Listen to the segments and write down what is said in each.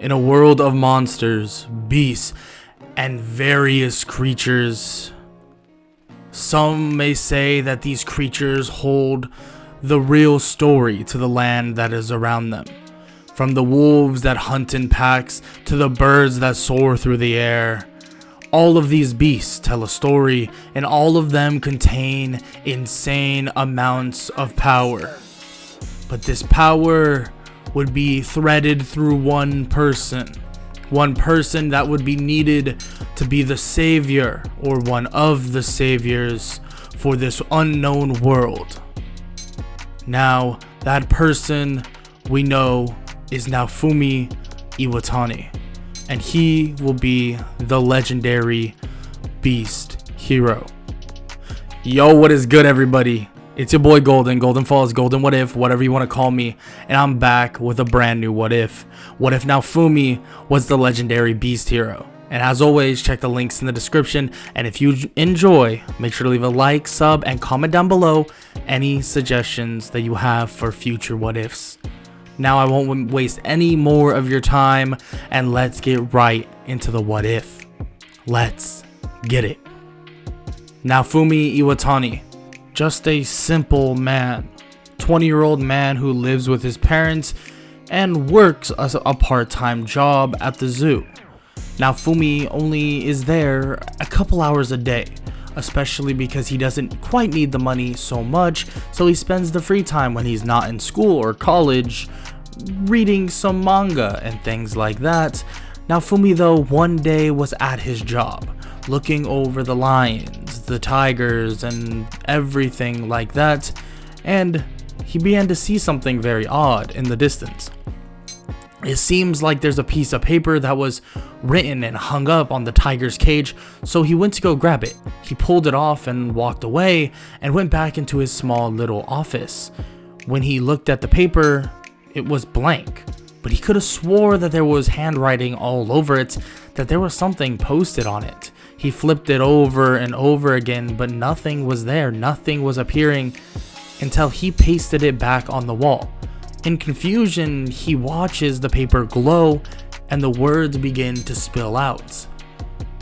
in a world of monsters, beasts, and various creatures. Some may say that these creatures hold the real story to the land that is around them. From the wolves that hunt in packs to the birds that soar through the air. All of these beasts tell a story, and all of them contain insane amounts of power. But this power would be threaded through one person that would be needed to be the savior or one of the saviors for this unknown world. Now, that person we know is Naofumi Iwatani, and he will be the legendary beast hero. Yo, what is good, everybody? It's your boy Golden Falls, Golden What If, whatever you want to call me, and I'm back with a brand new What If. What if Naofumi was the legendary beast hero? And as always, check the links in the description, and if you enjoy, make sure to leave a like, sub, and comment down below any suggestions that you have for future What Ifs. Now I won't waste any more of your time, and let's get right into the What If. Let's get it. Naofumi Iwatani. Just a simple man, 20-year-old man who lives with his parents and works a part-time job at the zoo. Naofumi only is there a couple hours a day, especially because he doesn't quite need the money so much, so he spends the free time when he's not in school or college reading some manga and things like that. Naofumi, though, one day was at his job, looking over the lions, the tigers, and everything like that, and he began to see something very odd in the distance. It seems like there's a piece of paper that was written and hung up on the tiger's cage, so he went to go grab it. He pulled it off and walked away and went back into his small little office. When he looked at the paper, it was blank, but he could have swore that there was handwriting all over it, that there was something posted on it. He flipped it over and over again, but nothing was there, nothing was appearing until he pasted it back on the wall. In confusion, he watches the paper glow and the words begin to spill out.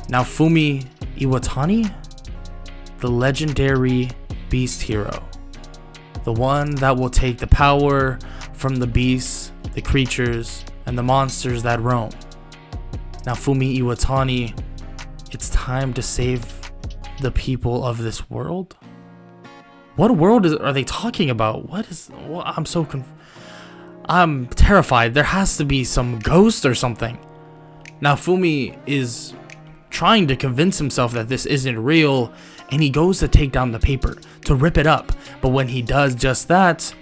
Naofumi Iwatani, the legendary beast hero. The one that will take the power from the beasts, the creatures, and the monsters that roam. Naofumi Iwatani, it's time to save the people of this world? What world are they talking about? I'm terrified. There has to be some ghost or something. Naofumi is trying to convince himself that this isn't real, and he goes to take down the paper, to rip it up. But when he does just that,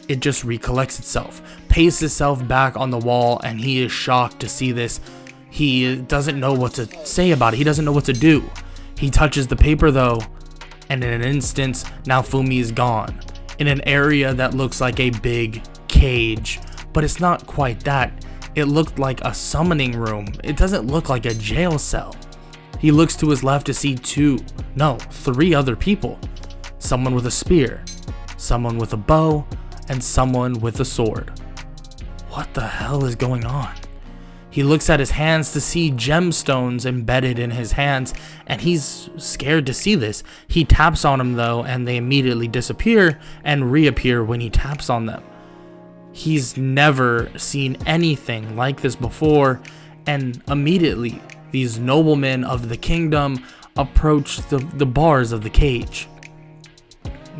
it just recollects itself, pastes itself back on the wall, and he is shocked to see this. He doesn't know what to say about it. He doesn't know what to do. He touches the paper though, and in an instant, Naofumi is gone, in an area that looks like a big cage, but it's not quite that. It looked like a summoning room. It doesn't look like a jail cell. He looks to his left to see three other people. Someone with a spear, someone with a bow, and someone with a sword. What the hell is going on? He looks at his hands to see gemstones embedded in his hands, and he's scared to see this. He taps on them though, and they immediately disappear and reappear when he taps on them. He's never seen anything like this before, and immediately these noblemen of the kingdom approach the bars of the cage.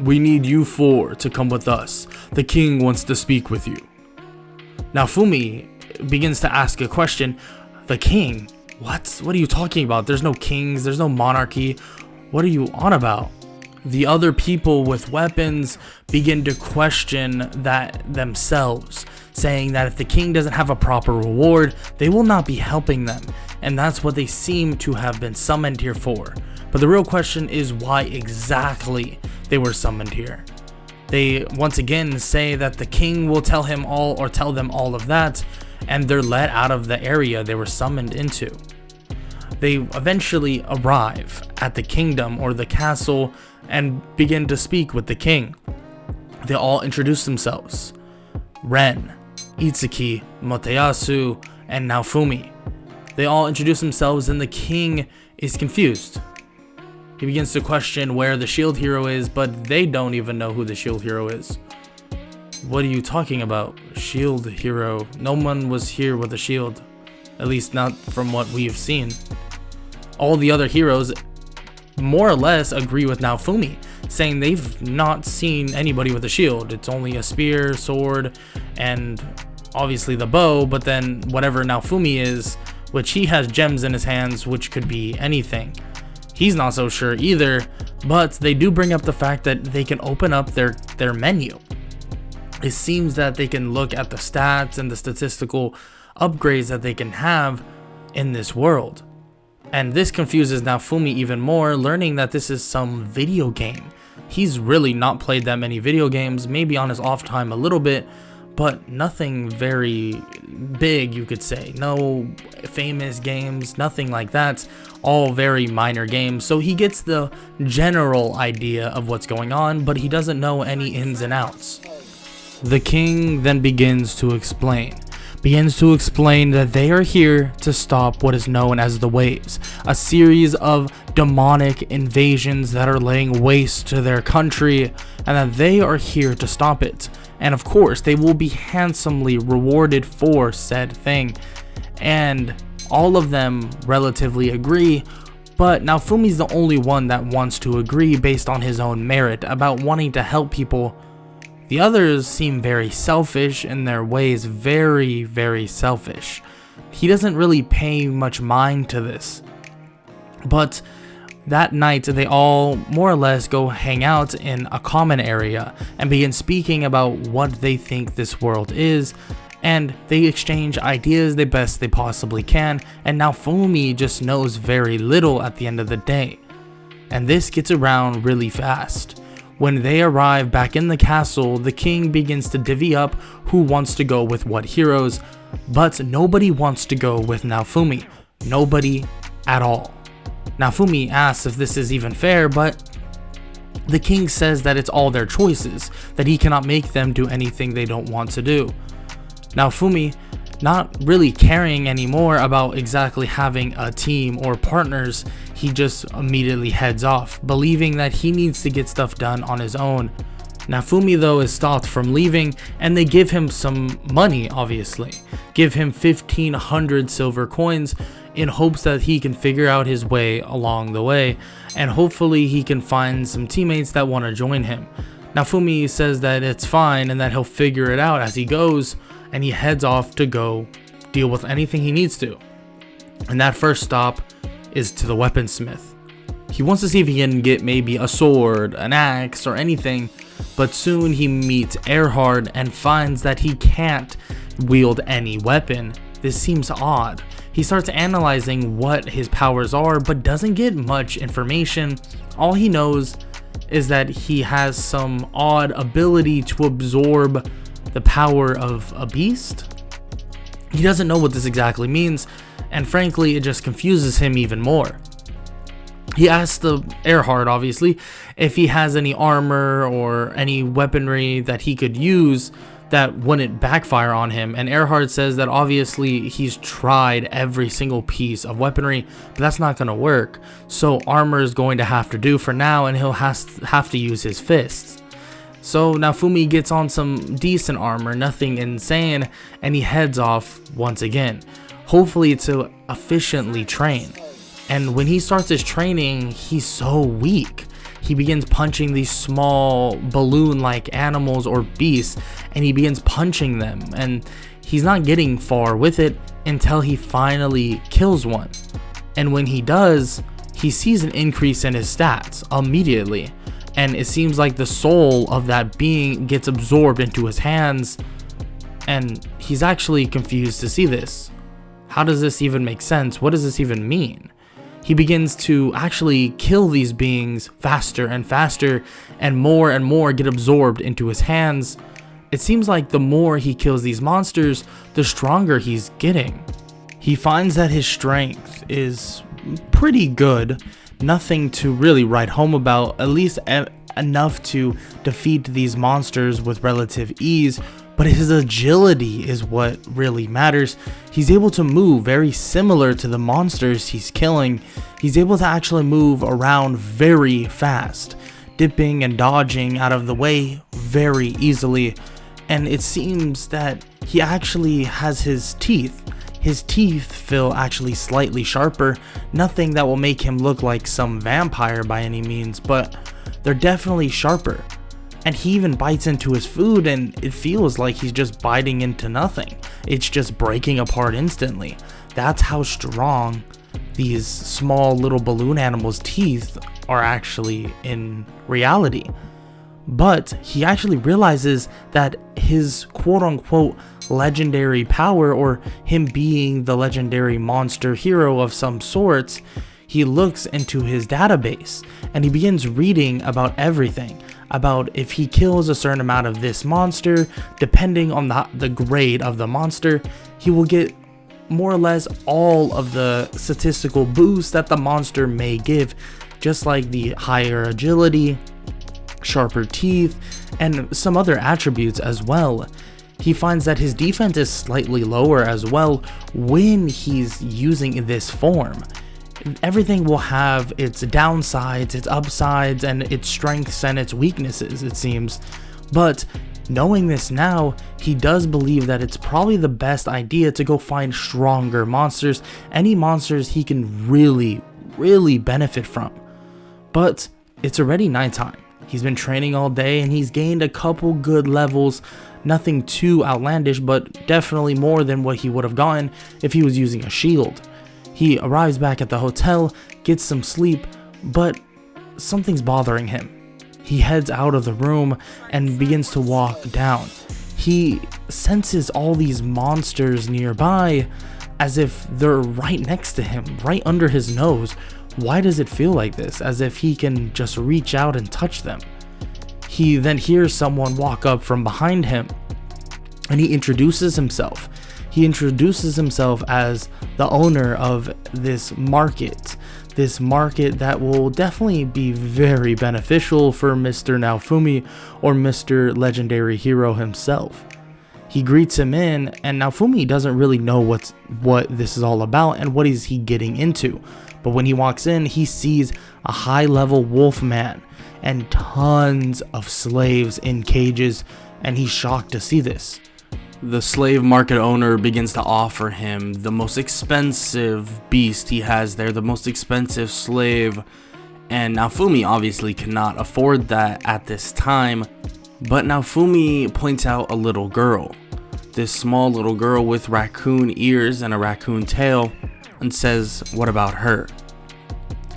"We need you four to come with us. The king wants to speak with you." Naofumi begins to ask a question. The king? What are you talking about? There's no kings, there's no monarchy. What are you on about? The other people with weapons begin to question that themselves, saying that if the king doesn't have a proper reward, they will not be helping them, and that's what they seem to have been summoned here for. But the real question is why exactly they were summoned here. They once again say that the king will tell them all of that, and they're let out of the area they were summoned into. They eventually arrive at the kingdom or the castle and begin to speak with the king. They all introduce themselves. Ren, Itsuki, Moteyasu, and Naofumi. They all introduce themselves and the king is confused. He begins to question where the shield hero is, but they don't even know who the shield hero is. What are you talking about? Shield hero? No one was here with a shield. At least not from what we've seen. All the other heroes more or less agree with Naofumi, saying they've not seen anybody with a shield. It's only a spear, sword, and obviously the bow, but then whatever Naofumi is, which he has gems in his hands, which could be anything. He's not so sure either, but they do bring up the fact that they can open up their menu. It seems that they can look at the stats and the statistical upgrades that they can have in this world. And this confuses Naofumi even more, learning that this is some video game. He's really not played that many video games, maybe on his off time a little bit, but nothing very big, you could say. No famous games, nothing like that. All very minor games. So he gets the general idea of what's going on, but he doesn't know any ins and outs. The king then begins to explain that they are here to stop what is known as the waves, a series of demonic invasions that are laying waste to their country, and that they are here to stop it. And of course, they will be handsomely rewarded for said thing. And all of them relatively agree, but Naofumi's the only one that wants to agree based on his own merit about wanting to help people. The others seem very selfish in their ways, very, very selfish. He doesn't really pay much mind to this. But that night, they all more or less go hang out in a common area and begin speaking about what they think this world is, and they exchange ideas the best they possibly can, and Naofumi just knows very little at the end of the day. And this gets around really fast. When they arrive back in the castle, the king begins to divvy up who wants to go with what heroes, but nobody wants to go with Naofumi. Nobody at all. Naofumi asks if this is even fair, but the king says that it's all their choices, that he cannot make them do anything they don't want to do. Naofumi, not really caring anymore about exactly having a team or partners, he just immediately heads off, believing that he needs to get stuff done on his own. Naofumi though is stopped from leaving, and they give him some money, obviously. Give him 1,500 silver coins in hopes that he can figure out his way along the way, and hopefully he can find some teammates that want to join him. Naofumi says that it's fine and that he'll figure it out as he goes, and he heads off to go deal with anything he needs to. And that first stop is to the weaponsmith. He wants to see if he can get maybe a sword, an axe, or anything, but soon he meets Erhard and finds that he can't wield any weapon. This seems odd. He starts analyzing what his powers are, but doesn't get much information. All he knows is that he has some odd ability to absorb the power of a beast. He doesn't know what this exactly means, and frankly, it just confuses him even more. He asks the Erhard, obviously, if he has any armor or any weaponry that he could use that wouldn't backfire on him, and Erhard says that obviously he's tried every single piece of weaponry, but that's not going to work, so armor is going to have to do for now, and he'll have to use his fists. So Naofumi gets on some decent armor, nothing insane, and he heads off once again, hopefully to efficiently train. And when he starts his training, he's so weak. He begins punching these small balloon-like animals or beasts, and he begins punching them, and he's not getting far with it until he finally kills one. And when he does, he sees an increase in his stats immediately, and it seems like the soul of that being gets absorbed into his hands, and he's actually confused to see this. How does this even make sense? What does this even mean? He begins to actually kill these beings faster and faster, and more get absorbed into his hands. It seems like the more he kills these monsters, the stronger he's getting. He finds that his strength is pretty good, nothing to really write home about, at least enough to defeat these monsters with relative ease, but his agility is what really matters. He's able to move very similar to the monsters he's killing. He's able to actually move around very fast, dipping and dodging out of the way very easily. And it seems that he actually has his teeth. His teeth feel actually slightly sharper. Nothing that will make him look like some vampire by any means, but they're definitely sharper. And he even bites into his food and it feels like he's just biting into nothing. It's just breaking apart instantly. That's how strong these small little balloon animals' teeth are actually in reality. But he actually realizes that his quote-unquote legendary power, or him being the legendary monster hero of some sorts, he looks into his database and he begins reading about everything. About if he kills a certain amount of this monster, depending on the grade of the monster, he will get more or less all of the statistical boosts that the monster may give, just like the higher agility, sharper teeth, and some other attributes as well. He finds that his defense is slightly lower as well when he's using this form. Everything will have its downsides, its upsides, and its strengths and its weaknesses, it seems. But knowing this now, he does believe that it's probably the best idea to go find stronger monsters, any monsters he can really benefit from. But it's already nighttime. He's been training all day and he's gained a couple good levels. Nothing too outlandish, but definitely more than what he would have gotten if he was using a shield. He arrives back at the hotel, gets some sleep, but something's bothering him. He heads out of the room and begins to walk down. He senses all these monsters nearby as if they're right next to him, right under his nose. Why does it feel like this? As if he can just reach out and touch them. He then hears someone walk up from behind him and he introduces himself. He introduces himself as the owner of this market that will definitely be very beneficial for Mr. Naofumi or Mr. Legendary Hero himself. He greets him in, and Naofumi doesn't really know what this is all about and what is he getting into. But when he walks in, he sees a high-level wolf man and tons of slaves in cages, and he's shocked to see this. The slave market owner begins to offer him the most expensive beast he has there, the most expensive slave, and Naofumi obviously cannot afford that at this time. But Naofumi points out a little girl, this small little girl with raccoon ears and a raccoon tail, and says, "What about her?"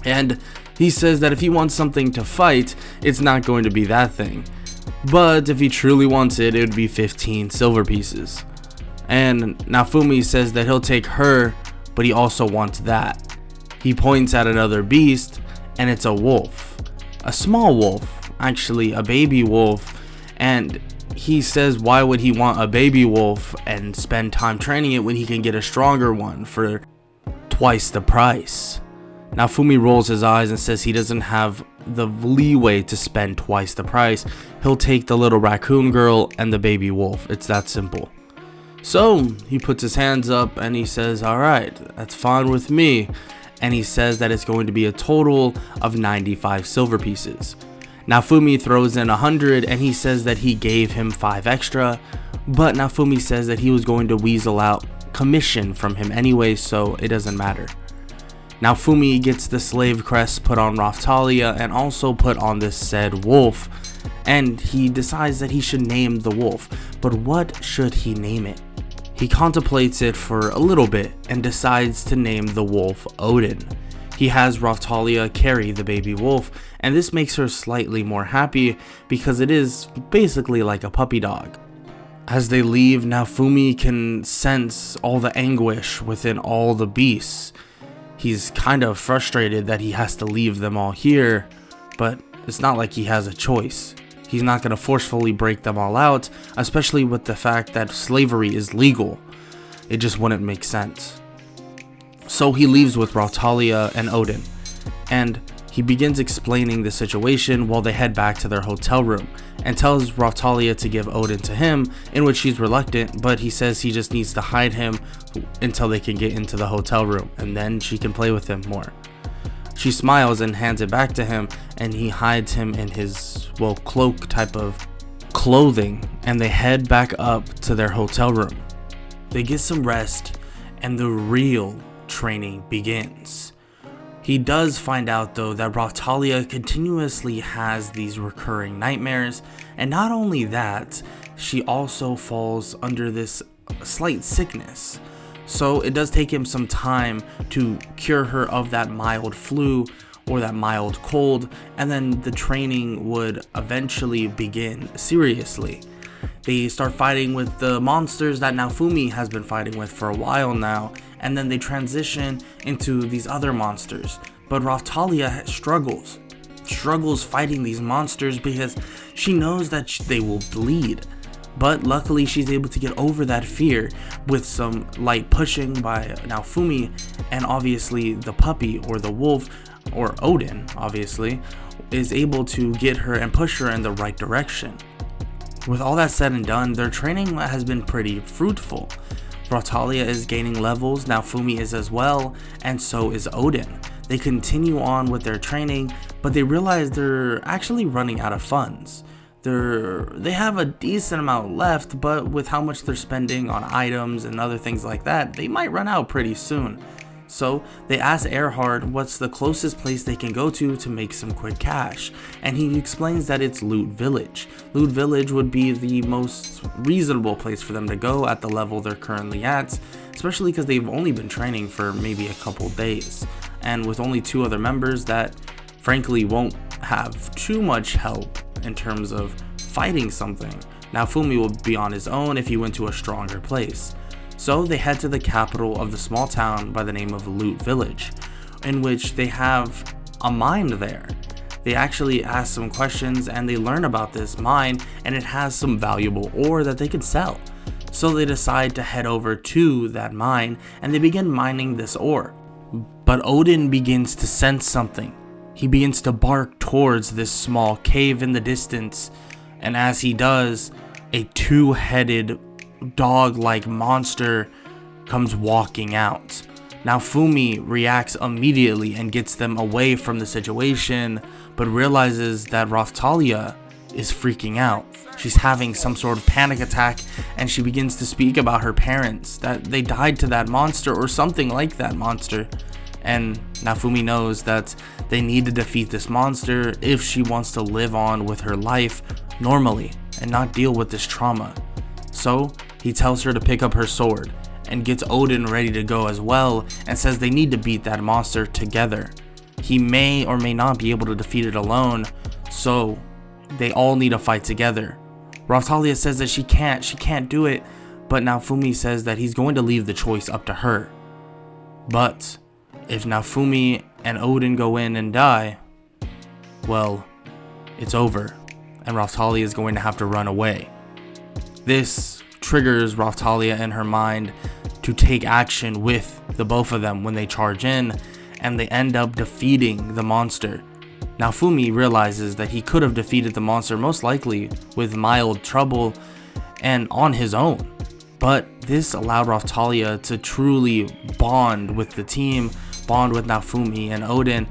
And he says that if he wants something to fight, it's not going to be that thing. But if he truly wants it, it would be 15 silver pieces. And Naofumi says that he'll take her, but he also wants that. He points at another beast, and it's a wolf. A small wolf, actually a baby wolf. And he says why would he want a baby wolf and spend time training it when he can get a stronger one for twice the price. Naofumi rolls his eyes and says he doesn't have the leeway to spend twice the price. He'll take the little raccoon girl and the baby wolf. It's that simple. So he puts his hands up and he says, "Alright, that's fine with me." And he says that it's going to be a total of 95 silver pieces. Naofumi throws in 100 and he says that he gave him 5 extra. But Naofumi says that he was going to weasel out commission from him anyway, so it doesn't matter. Naofumi gets the slave crest put on Raftalia and also put on this said wolf, and he decides that he should name the wolf. But what should he name it? He contemplates it for a little bit and decides to name the wolf Odin. He has Raftalia carry the baby wolf, and this makes her slightly more happy because it is basically like a puppy dog. As they leave, Naofumi can sense all the anguish within all the beasts. He's kind of frustrated that he has to leave them all here, but it's not like he has a choice. He's not going to forcefully break them all out, especially with the fact that slavery is legal. It just wouldn't make sense. So he leaves with Raftalia and Odin, and he begins explaining the situation while they head back to their hotel room. and tells Raphtalia to give Odin to him, in which she's reluctant, but he says he just needs to hide him until they can get into the hotel room, and then she can play with him more. She smiles and hands it back to him, and he hides him in his, cloak type of clothing, and they head back up to their hotel room. They get some rest, and the real training begins. He does find out though that Raphtalia continuously has these recurring nightmares, and not only that, she also falls under this slight sickness. So it does take him some time to cure her of that mild flu or that mild cold, and then the training would eventually begin seriously. They start fighting with the monsters that Naofumi has been fighting with for a while now, and then they transition into these other monsters. But Raphtalia struggles fighting these monsters because she knows that they will bleed. But luckily she's able to get over that fear with some light pushing by Naofumi, and obviously the puppy or the wolf, or Odin obviously, is able to get her and push her in the right direction. With all that said and done, their training has been pretty fruitful. Raphtalia is gaining levels, Naofumi is as well, and so is Odin. They continue on with their training, but they realize they're actually running out of funds. They have a decent amount left, but with how much they're spending on items and other things like that, they might run out pretty soon. So they ask Erhard what's the closest place they can go to make some quick cash, and he explains that it's Loot Village. Loot Village would be the most reasonable place for them to go at the level they're currently at, especially because they've only been training for maybe a couple days, and with only 2 other members that frankly won't have too much help in terms of fighting something. Naofumi will be on his own if he went to a stronger place. So they head to the capital of the small town by the name of Loot Village, in which they have a mine there. They actually ask some questions and they learn about this mine, and it has some valuable ore that they could sell. So they decide to head over to that mine and they begin mining this ore. But Odin begins to sense something. He begins to bark towards this small cave in the distance, and as he does, a 2-headed dog-like monster comes walking out. Naofumi reacts immediately and gets them away from the situation, but realizes that Raphtalia is freaking out. She's having some sort of panic attack, and she begins to speak about her parents, that they died to that monster or something like that monster. And Naofumi knows that they need to defeat this monster if she wants to live on with her life normally and not deal with this trauma. So he tells her to pick up her sword and gets Odin ready to go as well, and says they need to beat that monster together. He may or may not be able to defeat it alone, so they all need to fight together. Raphtalia says that she can't do it, but Naofumi says that he's going to leave the choice up to her. But if Naofumi and Odin go in and die, well, it's over, and Raphtalia is going to have to run away. This triggers Raphtalia in her mind to take action with the both of them when they charge in, and they end up defeating the monster. Naofumi realizes that he could have defeated the monster most likely with mild trouble and on his own, but this allowed Raphtalia to truly bond with the team, bond with Naofumi and Odin,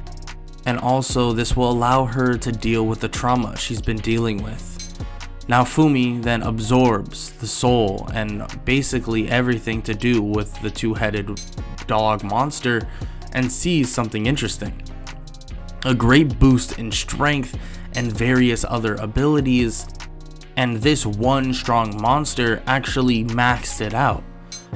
and also this will allow her to deal with the trauma she's been dealing with. Naofumi then absorbs the soul and basically everything to do with the 2-headed dog monster and sees something interesting. A great boost in strength and various other abilities, and this one strong monster actually maxed it out.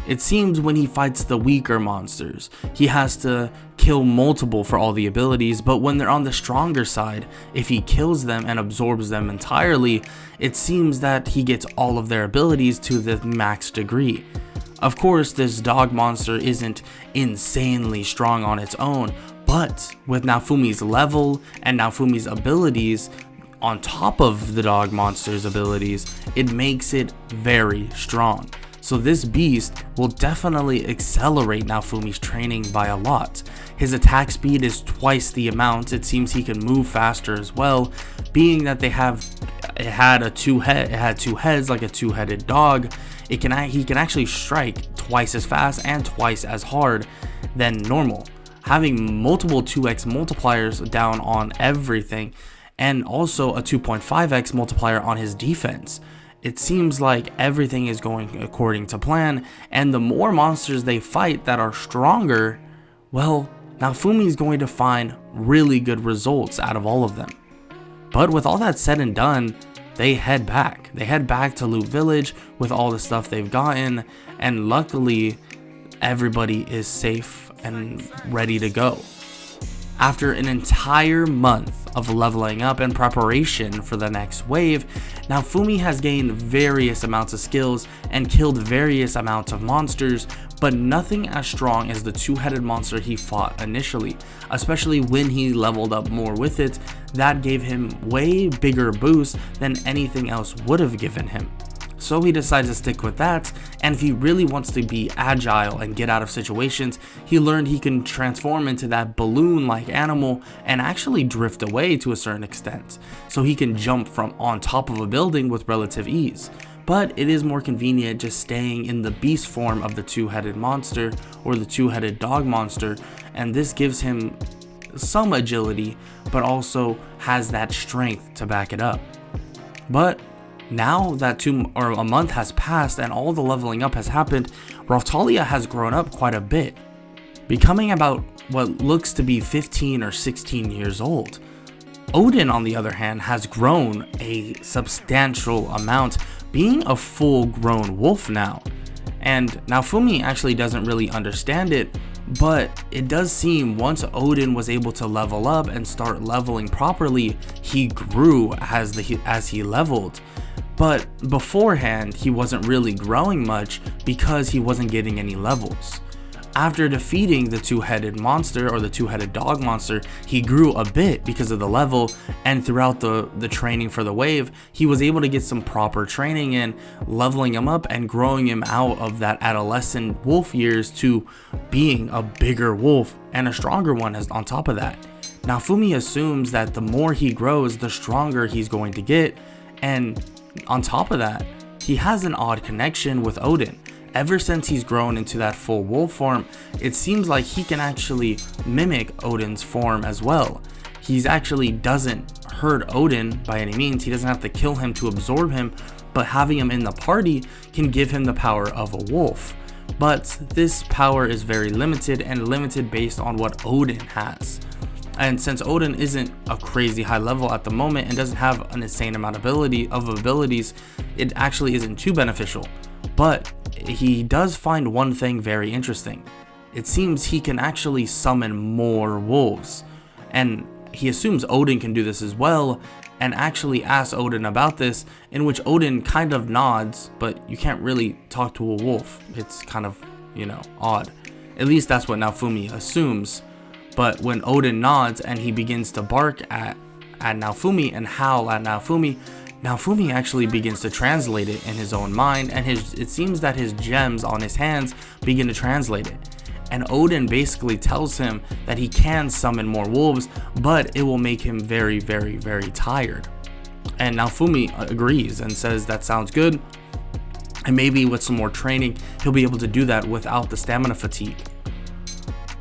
It seems when he fights the weaker monsters, he has to kill multiple for all the abilities, but when they're on the stronger side, if he kills them and absorbs them entirely, it seems that he gets all of their abilities to the max degree. Of course, this dog monster isn't insanely strong on its own, but with Naofumi's level and Naofumi's abilities on top of the dog monster's abilities, it makes it very strong. So this beast will definitely accelerate Naofumi's training by a lot. His attack speed is twice the amount. It seems he can move faster as well, being that they have It had two heads like a two-headed dog. He can actually strike twice as fast and twice as hard than normal, having multiple 2x multipliers down on everything, and also a 2.5x multiplier on his defense. It seems like everything is going according to plan, and the more monsters they fight that are stronger, well, Naofumi is going to find really good results out of all of them. But with all that said and done, they head back. They head back to Loot Village with all the stuff they've gotten, and luckily, everybody is safe and ready to go. After an entire month of leveling up in preparation for the next wave, Naofumi has gained various amounts of skills and killed various amounts of monsters, but nothing as strong as the two-headed monster he fought initially, especially when he leveled up more with it. That gave him way bigger boosts than anything else would have given him. So he decides to stick with that, and if he really wants to be agile and get out of situations, he learned he can transform into that balloon-like animal and actually drift away to a certain extent, so he can jump from on top of a building with relative ease. But it is more convenient just staying in the beast form of the two-headed monster or the two-headed dog monster, and this gives him some agility, but also has that strength to back it up. But now that a month has passed and all the leveling up has happened, Raphtalia has grown up quite a bit, becoming about what looks to be 15 or 16 years old. Odin, on the other hand, has grown a substantial amount, being a full-grown wolf now. And Naofumi actually doesn't really understand it, but it does seem once Odin was able to level up and start leveling properly, he grew as he leveled. But beforehand, he wasn't really growing much because he wasn't getting any levels. After defeating the two-headed monster or the two-headed dog monster, he grew a bit because of the level, and throughout the training for the wave, he was able to get some proper training in, leveling him up and growing him out of that adolescent wolf years to being a bigger wolf and a stronger one on top of that. Naofumi assumes that the more he grows, the stronger he's going to get, and on top of that, he has an odd connection with Odin. Ever since he's grown into that full wolf form, it seems like he can actually mimic Odin's form as well. He actually doesn't hurt Odin by any means. He doesn't have to kill him to absorb him, but having him in the party can give him the power of a wolf. But this power is very limited, and limited based on what Odin has. And since Odin isn't a crazy high level at the moment and doesn't have an insane amount of abilities, it actually isn't too beneficial. But he does find one thing very interesting. It seems he can actually summon more wolves, and he assumes Odin can do this as well, and actually asks Odin about this, in which Odin kind of nods, but you can't really talk to a wolf. It's kind of, odd. At least that's what Naofumi assumes. But when Odin nods and he begins to bark at Naofumi and howl at Naofumi, Naofumi actually begins to translate it in his own mind, and it seems that his gems on his hands begin to translate it. And Odin basically tells him that he can summon more wolves, but it will make him very, very, very tired. And Naofumi agrees and says that sounds good, and maybe with some more training, he'll be able to do that without the stamina fatigue.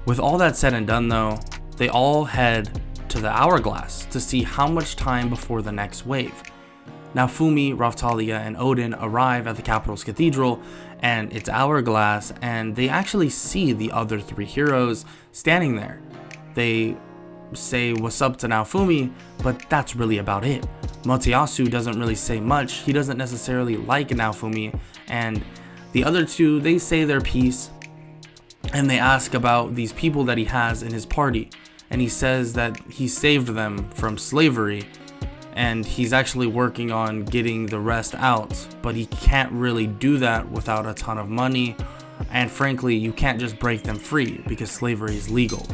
With all that said and done though, they all head to the hourglass to see how much time before the next wave. Naofumi, Raphtalia, and Odin arrive at the capital's cathedral and its hourglass, and they actually see the other three heroes standing there. They say what's up to Naofumi, but that's really about it. Moteyasu doesn't really say much. He doesn't necessarily like Naofumi, and the other two, they say their piece, and they ask about these people that he has in his party, and he says that he saved them from slavery, and he's actually working on getting the rest out, but he can't really do that without a ton of money, and frankly, you can't just break them free because slavery is legal.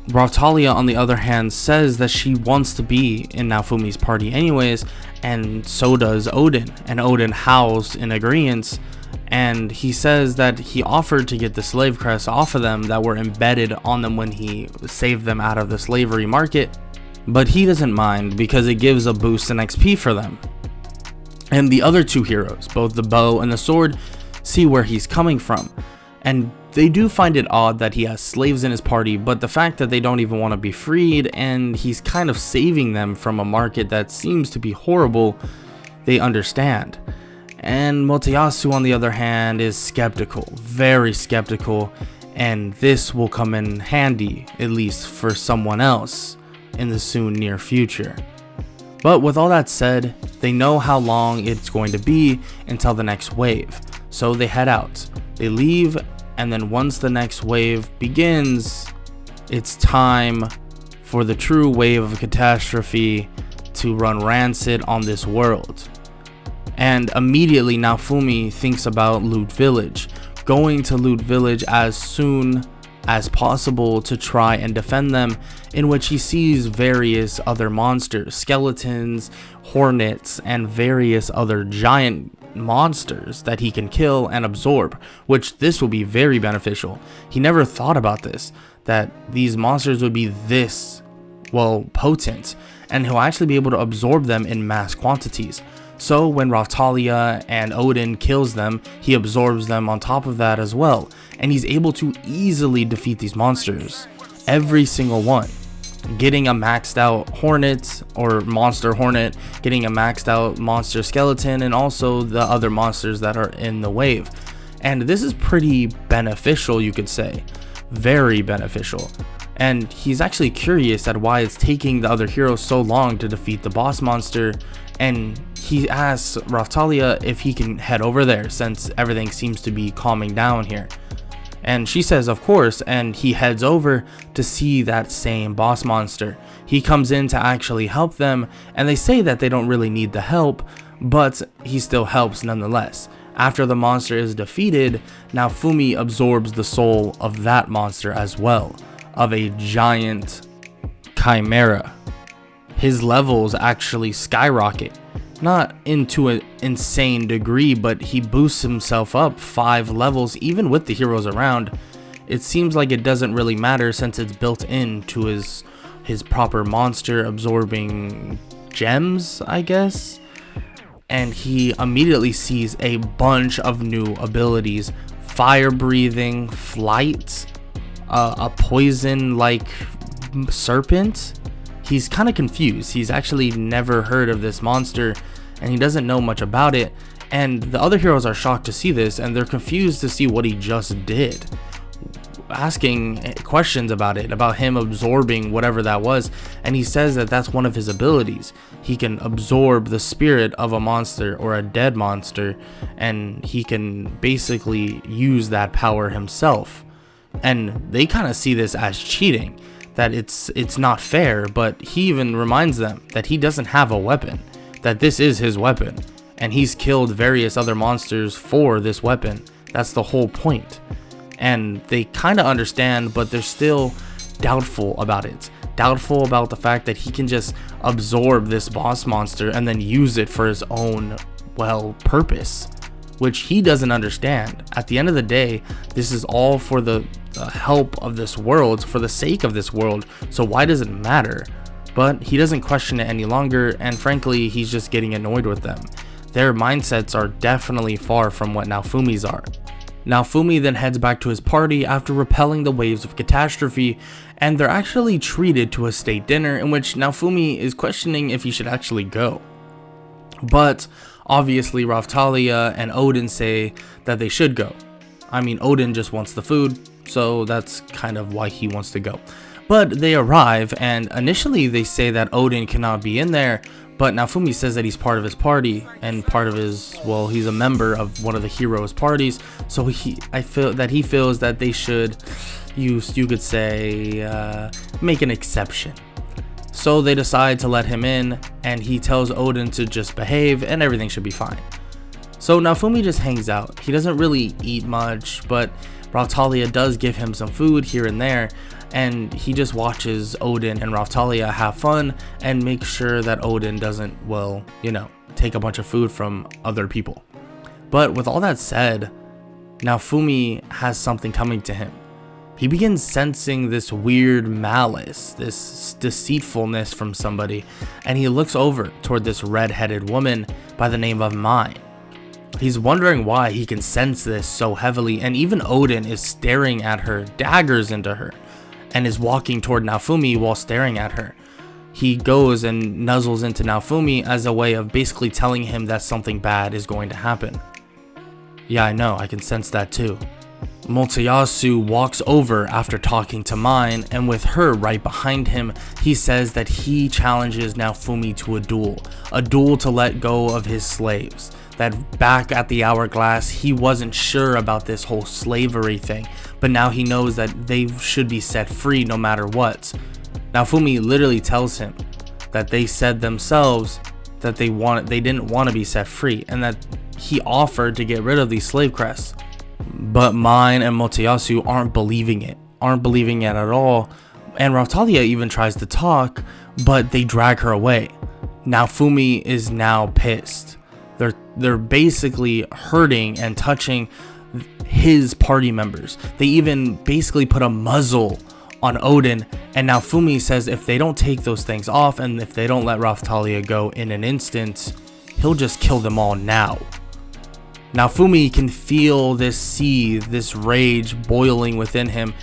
Raphtalia, on the other hand, says that she wants to be in Naofumi's party anyways, and so does Odin, and Odin howls in agreement, and he says that he offered to get the slave crests off of them that were embedded on them when he saved them out of the slavery market, but he doesn't mind because it gives a boost in XP for them. And the other two heroes, both the bow and the sword, see where he's coming from. And they do find it odd that he has slaves in his party, but the fact that they don't even want to be freed and he's kind of saving them from a market that seems to be horrible, they understand. And Motoyasu, on the other hand, is skeptical, very skeptical, and this will come in handy, at least for someone else, in the soon near future. But with all that said, they know how long it's going to be until the next wave, so they head out. They leave, and then once the next wave begins, it's time for the true wave of catastrophe to run rancid on this world. And immediately Naofumi thinks about Loot Village, going to Loot Village as soon as possible to try and defend them, in which he sees various other monsters, skeletons, hornets, and various other giant monsters that he can kill and absorb, which this will be very beneficial. He never thought about this, that these monsters would be this, well, potent, and he'll actually be able to absorb them in mass quantities. So when Raphtalia and Odin kills them, he absorbs them on top of that as well, and he's able to easily defeat these monsters, every single one. Getting a maxed out hornet or monster hornet, getting a maxed out monster skeleton, and also the other monsters that are in the wave. And this is pretty beneficial, you could say, very beneficial. And he's actually curious at why it's taking the other heroes so long to defeat the boss monster, and he asks Raphtalia if he can head over there since everything seems to be calming down here. And she says of course, and he heads over to see that same boss monster. He comes in to actually help them, and they say that they don't really need the help, but he still helps nonetheless. After the monster is defeated, Naofumi absorbs the soul of that monster as well, of a giant chimera. His levels actually skyrocket, not into an insane degree, but he boosts himself up 5 levels even with the heroes around. It seems like it doesn't really matter since it's built into his proper monster absorbing gems, I guess. And he immediately sees a bunch of new abilities: fire breathing, flight, a poison like serpent. He's kind of confused. He's actually never heard of this monster and he doesn't know much about it, and the other heroes are shocked to see this and they're confused to see what he just did, asking questions about it, about him absorbing whatever that was. And he says that that's one of his abilities. He can absorb the spirit of a monster or a dead monster, and he can basically use that power himself. And they kind of see this as cheating, that it's not fair, but he even reminds them that he doesn't have a weapon, that this is his weapon, and he's killed various other monsters for this weapon. That's the whole point. And they kind of understand, but they're still doubtful about it. Doubtful about the fact that he can just absorb this boss monster and then use it for his own, well, purpose, which he doesn't understand. At the end of the day, this is all for the help of this world, for the sake of this world, so why does it matter? But he doesn't question it any longer, and frankly, he's just getting annoyed with them. Their mindsets are definitely far from what Naofumi's are. Naofumi then heads back to his party after repelling the waves of catastrophe, and they're actually treated to a state dinner in which Naofumi is questioning if he should actually go. But obviously Raphtalia and Odin say that they should go. I mean, Odin just wants the food, so that's kind of why he wants to go. But they arrive, and initially they say that Odin cannot be in there, but Naofumi says that he's part of his party, and part of his, well, he's a member of one of the heroes' parties, so I feel that he feels that they should use, you could say, make an exception. So they decide to let him in, and he tells Odin to just behave and everything should be fine. So Naofumi just hangs out. He doesn't really eat much, but Raphtalia does give him some food here and there, and he just watches Odin and Raphtalia have fun and make sure that Odin doesn't, well, you know, take a bunch of food from other people. But with all that said, Naofumi has something coming to him. He begins sensing this weird malice, this deceitfulness from somebody, and he looks over toward this red-headed woman by the name of Mine. He's wondering why he can sense this so heavily, and even Odin is staring at her, daggers into her, and is walking toward Naofumi while staring at her. He goes and nuzzles into Naofumi as a way of basically telling him that something bad is going to happen. Yeah, I know, I can sense that too. Motoyasu walks over after talking to Mine, and with her right behind him, he says that he challenges Naofumi to a duel to let go of his slaves. That back at the Hourglass, he wasn't sure about this whole slavery thing, but now he knows that they should be set free no matter what. Naofumi literally tells him that they said themselves that they didn't want to be set free, and that he offered to get rid of these slave crests. But Mine and Motoyasu aren't believing it at all, and Raphtalia even tries to talk, but they drag her away. Naofumi is now pissed. They're basically hurting and touching his party members. They even basically put a muzzle on Odin, and Naofumi says if they don't take those things off and if they don't let Raphtalia go in an instant, he'll just kill them all now. Naofumi can feel this seethe, this rage boiling within him.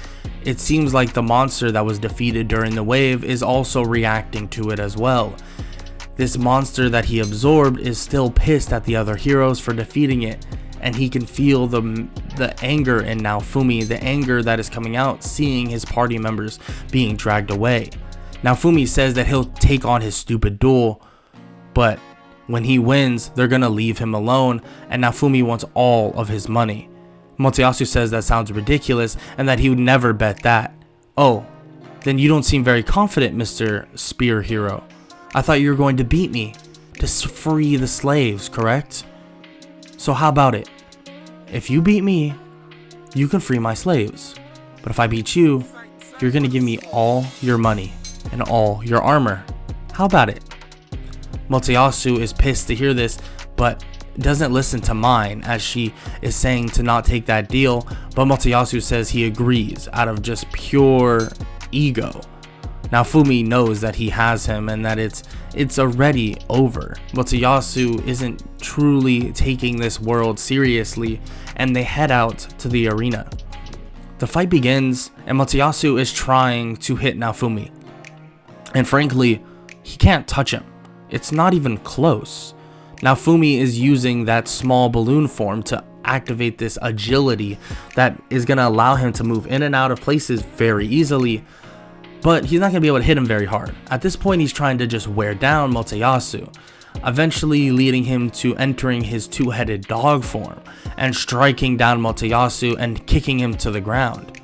It seems like the monster that was defeated during the wave is also reacting to it as well. This monster that he absorbed is still pissed at the other heroes for defeating it, and he can feel the anger in Naofumi, the anger that is coming out seeing his party members being dragged away. Naofumi says that he'll take on his stupid duel, but when he wins, they're gonna leave him alone, and Naofumi wants all of his money. Motoyasu says that sounds ridiculous and that he would never bet that. Oh, then you don't seem very confident, Mr. Spear Hero. I thought you were going to beat me to free the slaves, correct? So how about it? If you beat me, you can free my slaves. But if I beat you, you're gonna give me all your money and all your armor. How about it? Motoyasu is pissed to hear this, but doesn't listen to Mine as she is saying to not take that deal, but Motoyasu says he agrees out of just pure ego. Naofumi knows that he has him and that it's already over. Motoyasu isn't truly taking this world seriously, and they head out to the arena. The fight begins, and Motoyasu is trying to hit Naofumi, and frankly, he can't touch him. It's not even close. Naofumi is using that small balloon form to activate this agility that is going to allow him to move in and out of places very easily, but he's not going to be able to hit him very hard. At this point, he's trying to just wear down Motoyasu, eventually leading him to entering his two-headed dog form and striking down Motoyasu and kicking him to the ground.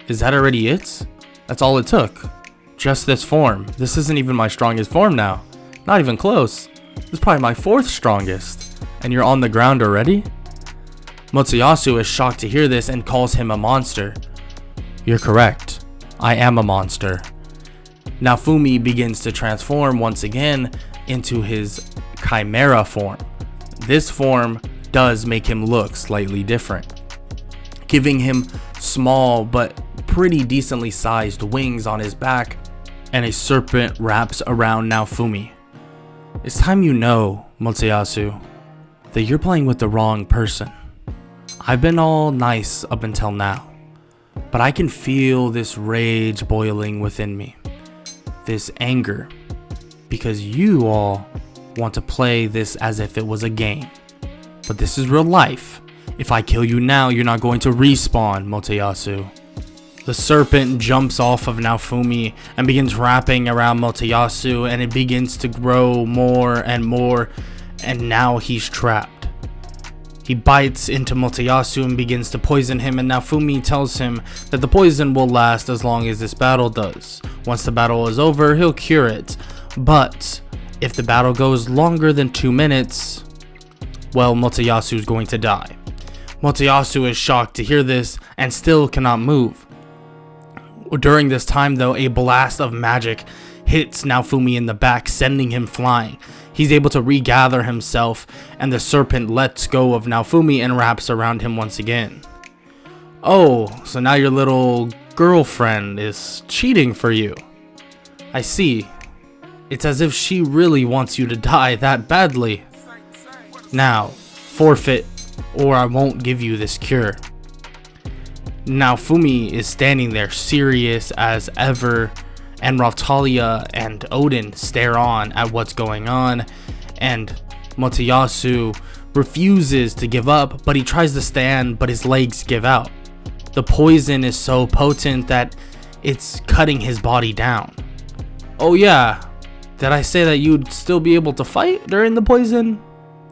Is that already it? That's all it took. Just this form. This isn't even my strongest form now. Not even close. This is probably my fourth strongest. And you're on the ground already? Motoyasu is shocked to hear this and calls him a monster. You're correct. I am a monster. Naofumi begins to transform once again into his chimera form. This form does make him look slightly different, giving him small but pretty decently sized wings on his back, and a serpent wraps around Naofumi. It's time you know, Motoyasu, that you're playing with the wrong person. I've been all nice up until now, but I can feel this rage boiling within me, this anger, because you all want to play this as if it was a game. But this is real life. If I kill you now, you're not going to respawn, Motoyasu. The serpent jumps off of Naofumi and begins wrapping around Motoyasu, and it begins to grow more and more, and now he's trapped. He bites into Motoyasu and begins to poison him, and Naofumi tells him that the poison will last as long as this battle does. Once the battle is over, he'll cure it. But if the battle goes longer than 2 minutes, well, Motoyasu is going to die. Motoyasu is shocked to hear this and still cannot move. During this time though, a blast of magic hits Naofumi in the back, sending him flying. He's able to regather himself, and the serpent lets go of Naofumi and wraps around him once again. Oh, so now your little girlfriend is cheating for you. I see. It's as if she really wants you to die that badly. Now, forfeit or I won't give you this cure. Naofumi is standing there serious as ever, and Raftalia and Odin stare on at what's going on, and Motoyasu refuses to give up, but he tries to stand, but his legs give out. The poison is so potent that it's cutting his body down. Oh yeah, did I say that you'd still be able to fight during the poison?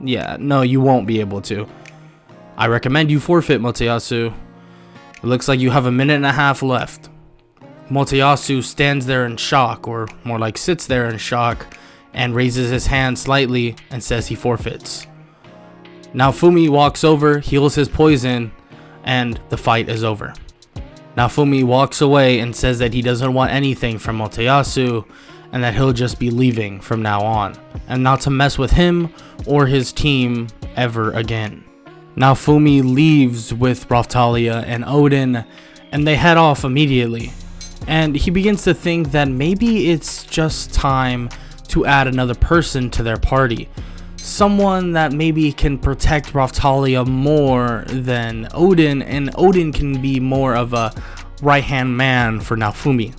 Yeah, no, you won't be able to. I recommend you forfeit, Motoyasu. It looks like you have a minute and a half left. Motoyasu stands there in shock, or more like sits there in shock, and raises his hand slightly and says he forfeits. Naofumi walks over, heals his poison, and the fight is over. Naofumi walks away and says that he doesn't want anything from Motoyasu, and that he'll just be leaving from now on, and not to mess with him or his team ever again. Naofumi leaves with Raftalia and Odin, and they head off immediately. And he begins to think that maybe it's just time to add another person to their party. Someone that maybe can protect Raftalia more than Odin, and Odin can be more of a right-hand man for Naofumi.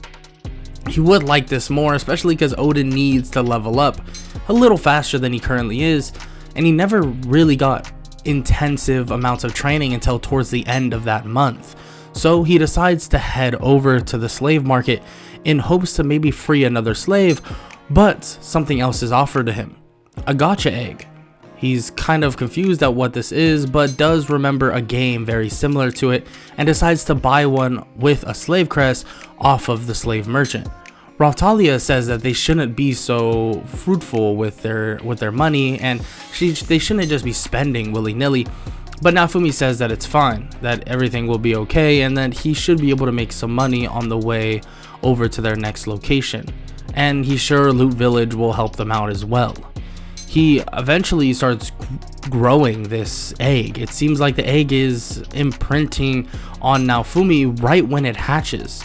He would like this more, especially because Odin needs to level up a little faster than he currently is, and he never really got intensive amounts of training until towards the end of that month. So he decides to head over to the slave market in hopes to maybe free another slave, but something else is offered to him. A gacha egg. He's kind of confused at what this is, but does remember a game very similar to it and decides to buy one with a slave crest off of the slave merchant. Raftalia says that they shouldn't be so fruitful with their money, and they shouldn't just be spending willy-nilly. But Naofumi says that it's fine, that everything will be okay, and that he should be able to make some money on the way over to their next location. And he's sure Loot Village will help them out as well. He eventually starts growing this egg. It seems like the egg is imprinting on Naofumi right when it hatches.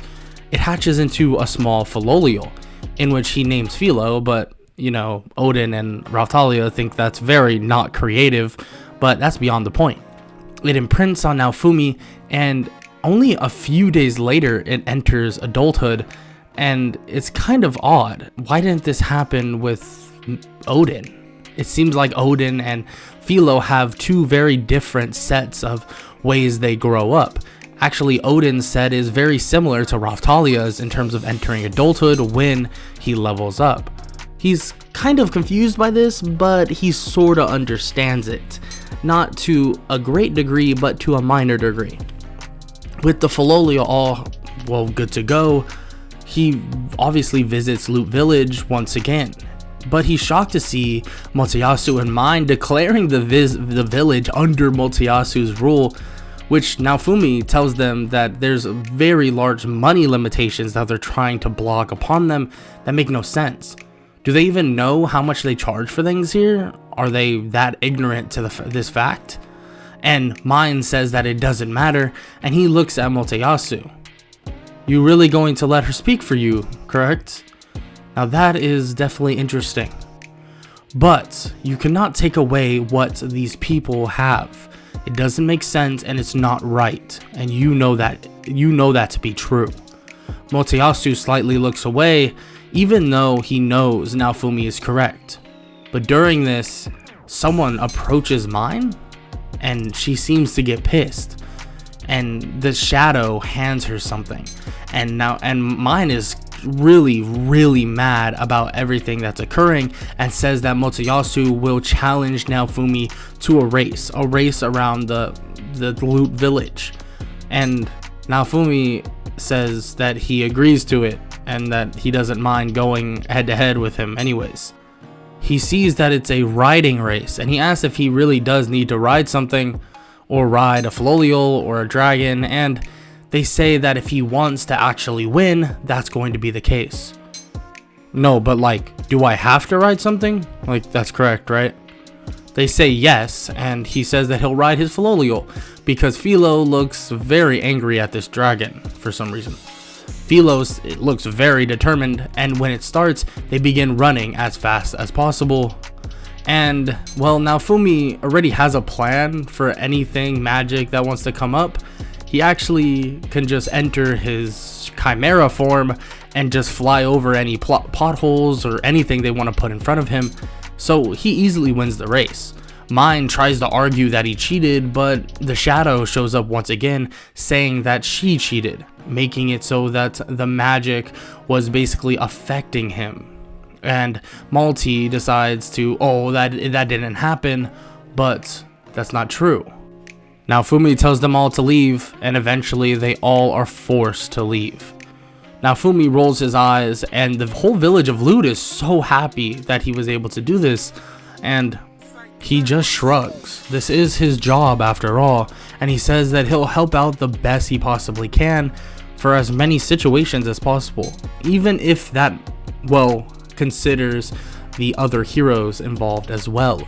It hatches into a small Philolial, in which he names Philo, but, you know, Odin and Raftalia think that's very not creative, but that's beyond the point. It imprints on Naofumi, and only a few days later it enters adulthood, and it's kind of odd. Why didn't this happen with Odin? It seems like Odin and Philo have two very different sets of ways they grow up. Actually, Odin's set is very similar to Raftalia's in terms of entering adulthood when he levels up. He's kind of confused by this, but he sorta understands it. Not to a great degree, but to a minor degree. With the Philolial all, well, good to go, he obviously visits Loot Village once again. But he's shocked to see Motoyasu in mind declaring the village under Motoyasu's rule, which Naofumi tells them that there's very large money limitations that they're trying to block upon them that make no sense. Do they even know how much they charge for things here? Are they that ignorant to this fact? And Mine says that it doesn't matter, and he looks at Motoyasu. You really going to let her speak for you, correct? Now that is definitely interesting. But you cannot take away what these people have. It doesn't make sense, and it's not right, and you know that to be true. Motoyasu slightly looks away, even though he knows Naofumi is correct. But during this, someone approaches Mine, and she seems to get pissed. And the shadow hands her something, and Mine is really mad about everything that's occurring, and says that Motoyasu will challenge Naofumi to a race around the Loot Village. And Naofumi says that he agrees to it and that he doesn't mind going head to head with him anyways. He sees that it's a riding race, and he asks if he really does need to ride something, or ride a Philolial or a dragon, and they say that if he wants to actually win, that's going to be the case. No, but like, do I have to ride something? Like, that's correct, right? They say yes, and he says that he'll ride his Philolial, because Philo looks very angry at this dragon for some reason. Philo looks very determined, and when it starts, they begin running as fast as possible. And well, Naofumi already has a plan for anything magic that wants to come up. He actually can just enter his chimera form and just fly over any potholes or anything they want to put in front of him, so he easily wins the race. Mind tries to argue that he cheated, but the shadow shows up once again saying that she cheated, making it so that the magic was basically affecting him. And Malty decides to, that didn't happen, but that's not true. Naofumi tells them all to leave, and eventually they all are forced to leave. Naofumi rolls his eyes, and the whole village of Lute is so happy that he was able to do this, and he just shrugs. This is his job after all, and he says that he'll help out the best he possibly can for as many situations as possible, even if that, considers the other heroes involved as well.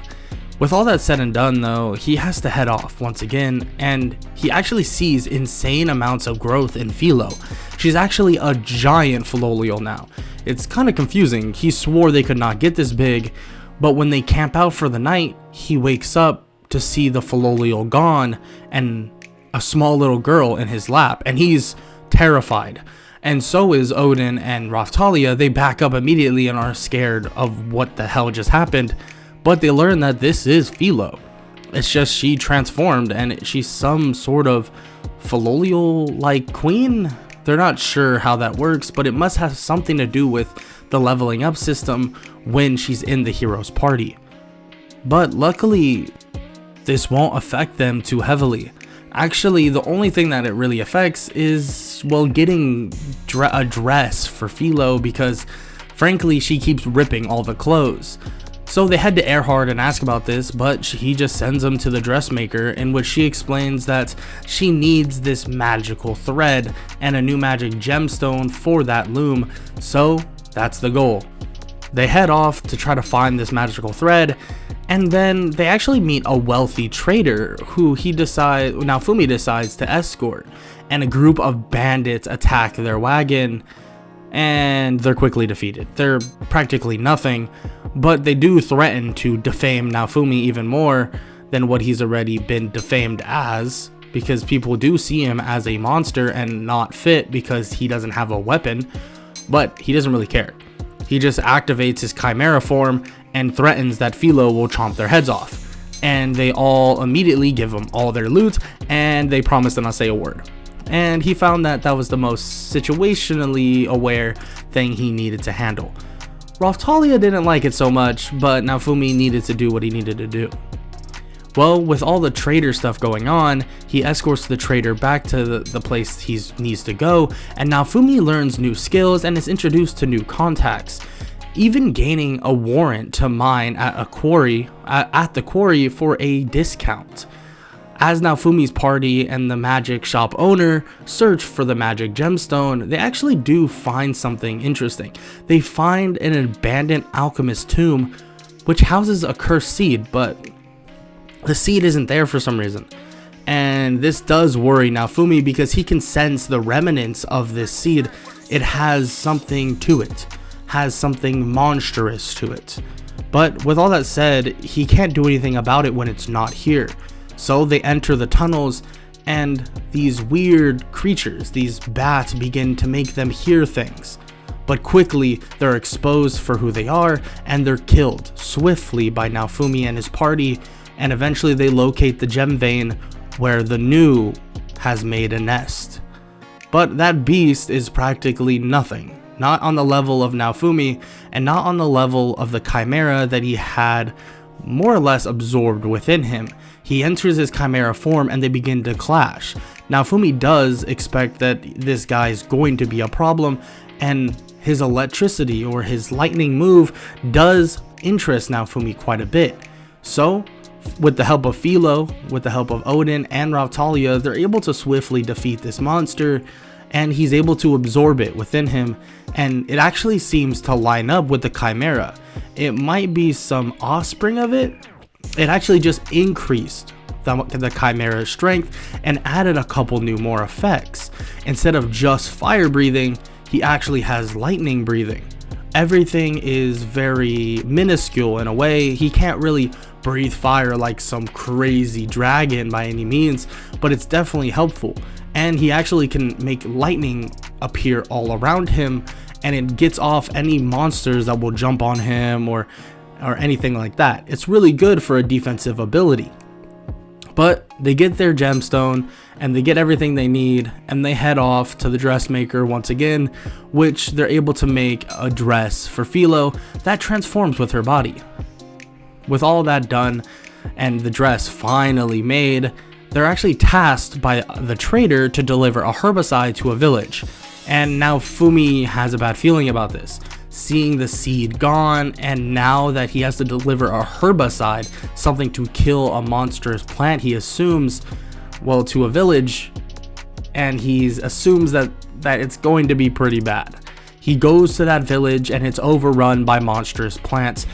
With all that said and done though, he has to head off once again, and he actually sees insane amounts of growth in Philo. She's actually a giant Philolial now. It's kind of confusing. He swore they could not get this big, but when they camp out for the night, he wakes up to see the Philolial gone and a small little girl in his lap, and he's terrified. And so is Odin and Raftalia. They back up immediately and are scared of what the hell just happened, but they learn that this is Philo. It's just she transformed and she's some sort of Philolial-like queen. They're not sure how that works, but it must have something to do with the leveling up system when she's in the hero's party. But luckily, this won't affect them too heavily. Actually, the only thing that it really affects is, getting a dress for Philo, because frankly, she keeps ripping all the clothes. So they head to Earhart and ask about this, but he just sends them to the dressmaker, in which she explains that she needs this magical thread and a new magic gemstone for that loom, so that's the goal. They head off to try to find this magical thread, and then they actually meet a wealthy trader who Naofumi decides to escort, and a group of bandits attack their wagon, and they're quickly defeated. They're practically nothing, but they do threaten to defame Naofumi even more than what he's already been defamed as, because people do see him as a monster and not fit because he doesn't have a weapon, but he doesn't really care. He just activates his chimera form and threatens that Philo will chomp their heads off. And they all immediately give him all their loot, and they promise to not say a word. And he found that that was the most situationally aware thing he needed to handle. Raftalia didn't like it so much, but Naofumi needed to do what he needed to do. Well, with all the trader stuff going on, he escorts the trader back to the place he needs to go, and Naofumi learns new skills and is introduced to new contacts, even gaining a warrant to mine at the quarry for a discount. As Naofumi's party and the magic shop owner search for the magic gemstone, they actually do find something interesting. They find an abandoned alchemist tomb which houses a cursed seed, but the seed isn't there for some reason. And this does worry Naofumi because he can sense the remnants of this seed. It has something to it, has something monstrous to it. But with all that said, he can't do anything about it when it's not here. So they enter the tunnels, and these weird creatures, these bats, begin to make them hear things. But quickly, they're exposed for who they are, and they're killed swiftly by Naofumi and his party, and eventually they locate the gem vein where the new has made a nest. But that beast is practically nothing, not on the level of Naofumi, and not on the level of the chimera that he had more or less absorbed within him. He enters his chimera form and they begin to clash. Naofumi does expect that this guy is going to be a problem, and his electricity or his lightning move does interest Naofumi quite a bit. So with the help of Philo, with the help of Odin and Raftalia, they're able to swiftly defeat this monster, and he's able to absorb it within him, and it actually seems to line up with the chimera. It might be some offspring of it. It actually just increased the chimera's strength and added a couple new more effects. Instead of just fire breathing, he actually has lightning breathing. everything is very minuscule in a way. He can't really breathe fire like some crazy dragon by any means, but it's definitely helpful. And he actually can make lightning appear all around him, and it gets off any monsters that will jump on him or anything like that. It's really good for a defensive ability. But they get their gemstone and they get everything they need, and they head off to the dressmaker once again, which they're able to make a dress for Philo that transforms with her body. With all that done and the dress finally made, they're actually tasked by the trader to deliver a herbicide to a village. And Naofumi has a bad feeling about this, seeing the seed gone, and now that he has to deliver a herbicide, something to kill a monstrous plant, he assumes, well, to a village, and he assumes that it's going to be pretty bad. He goes to that village and it's overrun by monstrous plants.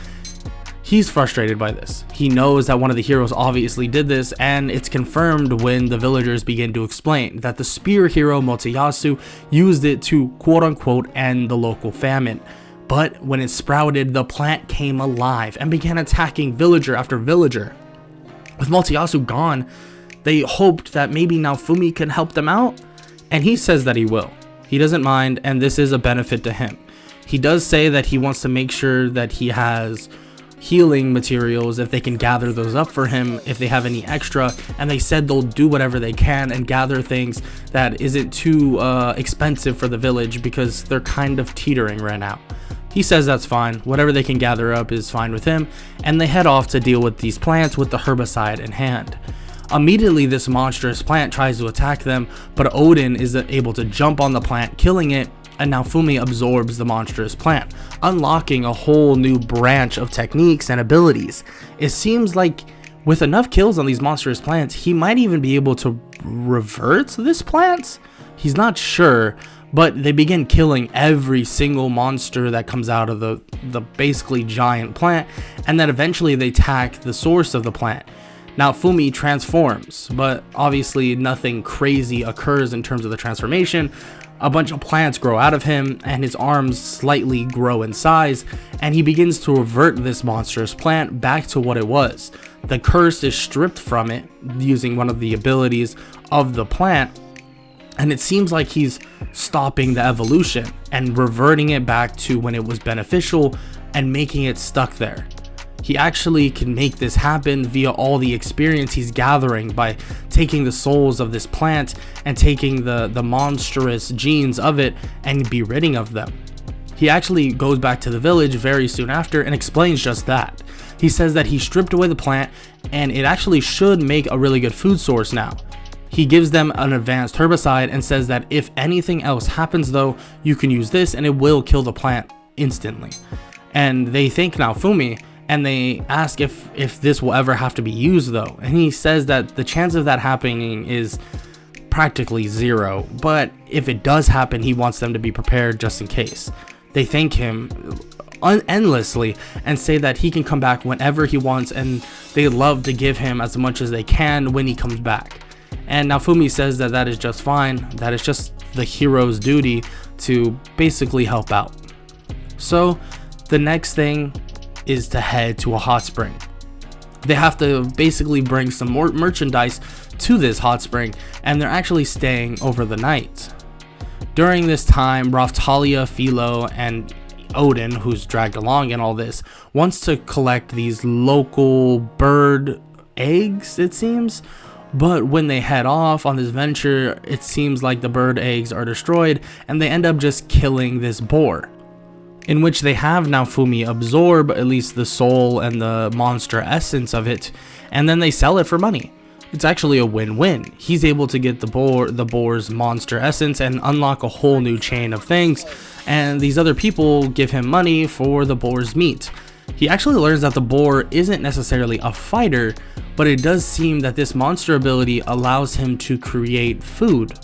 He's frustrated by this. He knows that one of the heroes obviously did this, and it's confirmed when the villagers begin to explain that the spear hero Motoyasu used it to quote-unquote end the local famine. But when it sprouted, the plant came alive and began attacking villager after villager. With Motoyasu gone, they hoped that maybe Naofumi can help them out, and he says that he will. He doesn't mind, and this is a benefit to him. He does say that he wants to make sure that he has healing materials if they can gather those up for him, if they have any extra, and they said they'll do whatever they can and gather things that isn't too expensive for the village, because they're kind of teetering right now. He says that's fine, whatever they can gather up is fine with him, and they head off to deal with these plants with the herbicide in hand. Immediately this monstrous plant tries to attack them, but Odin is able to jump on the plant, killing it, and Naofumi absorbs the monstrous plant, unlocking a whole new branch of techniques and abilities. It seems like with enough kills on these monstrous plants, he might even be able to revert this plant? He's not sure, but they begin killing every single monster that comes out of the basically giant plant, and then eventually they attack the source of the plant. Naofumi transforms, but obviously nothing crazy occurs in terms of the transformation. A bunch of plants grow out of him, and his arms slightly grow in size, and he begins to revert this monstrous plant back to what it was. The curse is stripped from it using one of the abilities of the plant, and it seems like he's stopping the evolution and reverting it back to when it was beneficial and making it stuck there. He actually can make this happen via all the experience he's gathering by taking the souls of this plant and taking the monstrous genes of it and be ridding of them. He actually goes back to the village very soon after and explains just that. He says that he stripped away the plant and it actually should make a really good food source now. He gives them an advanced herbicide and says that if anything else happens though, you can use this and it will kill the plant instantly. And they thank Naofumi, and they ask if this will ever have to be used though, and he says that the chance of that happening is practically zero, but if it does happen, he wants them to be prepared just in case. They thank him endlessly and say that he can come back whenever he wants, and they love to give him as much as they can when he comes back. And Naofumi says that that is just fine, that it's just the hero's duty to basically help out. So the next thing is to head to a hot spring. They have to basically bring some more merchandise to this hot spring, and they're actually staying over the night. During this time, Raftalia, Philo, and Odin, who's dragged along in all this, wants to collect these local bird eggs, it seems. But when they head off on this venture, it seems like the bird eggs are destroyed, and they end up just killing this boar, in which they have Naofumi absorb at least the soul and the monster essence of it, and then they sell it for money. It's actually a win-win. He's able to get the boar's monster essence and unlock a whole new chain of things, and these other people give him money for the boar's meat. He actually learns that the boar isn't necessarily a fighter, but it does seem that this monster ability allows him to create food.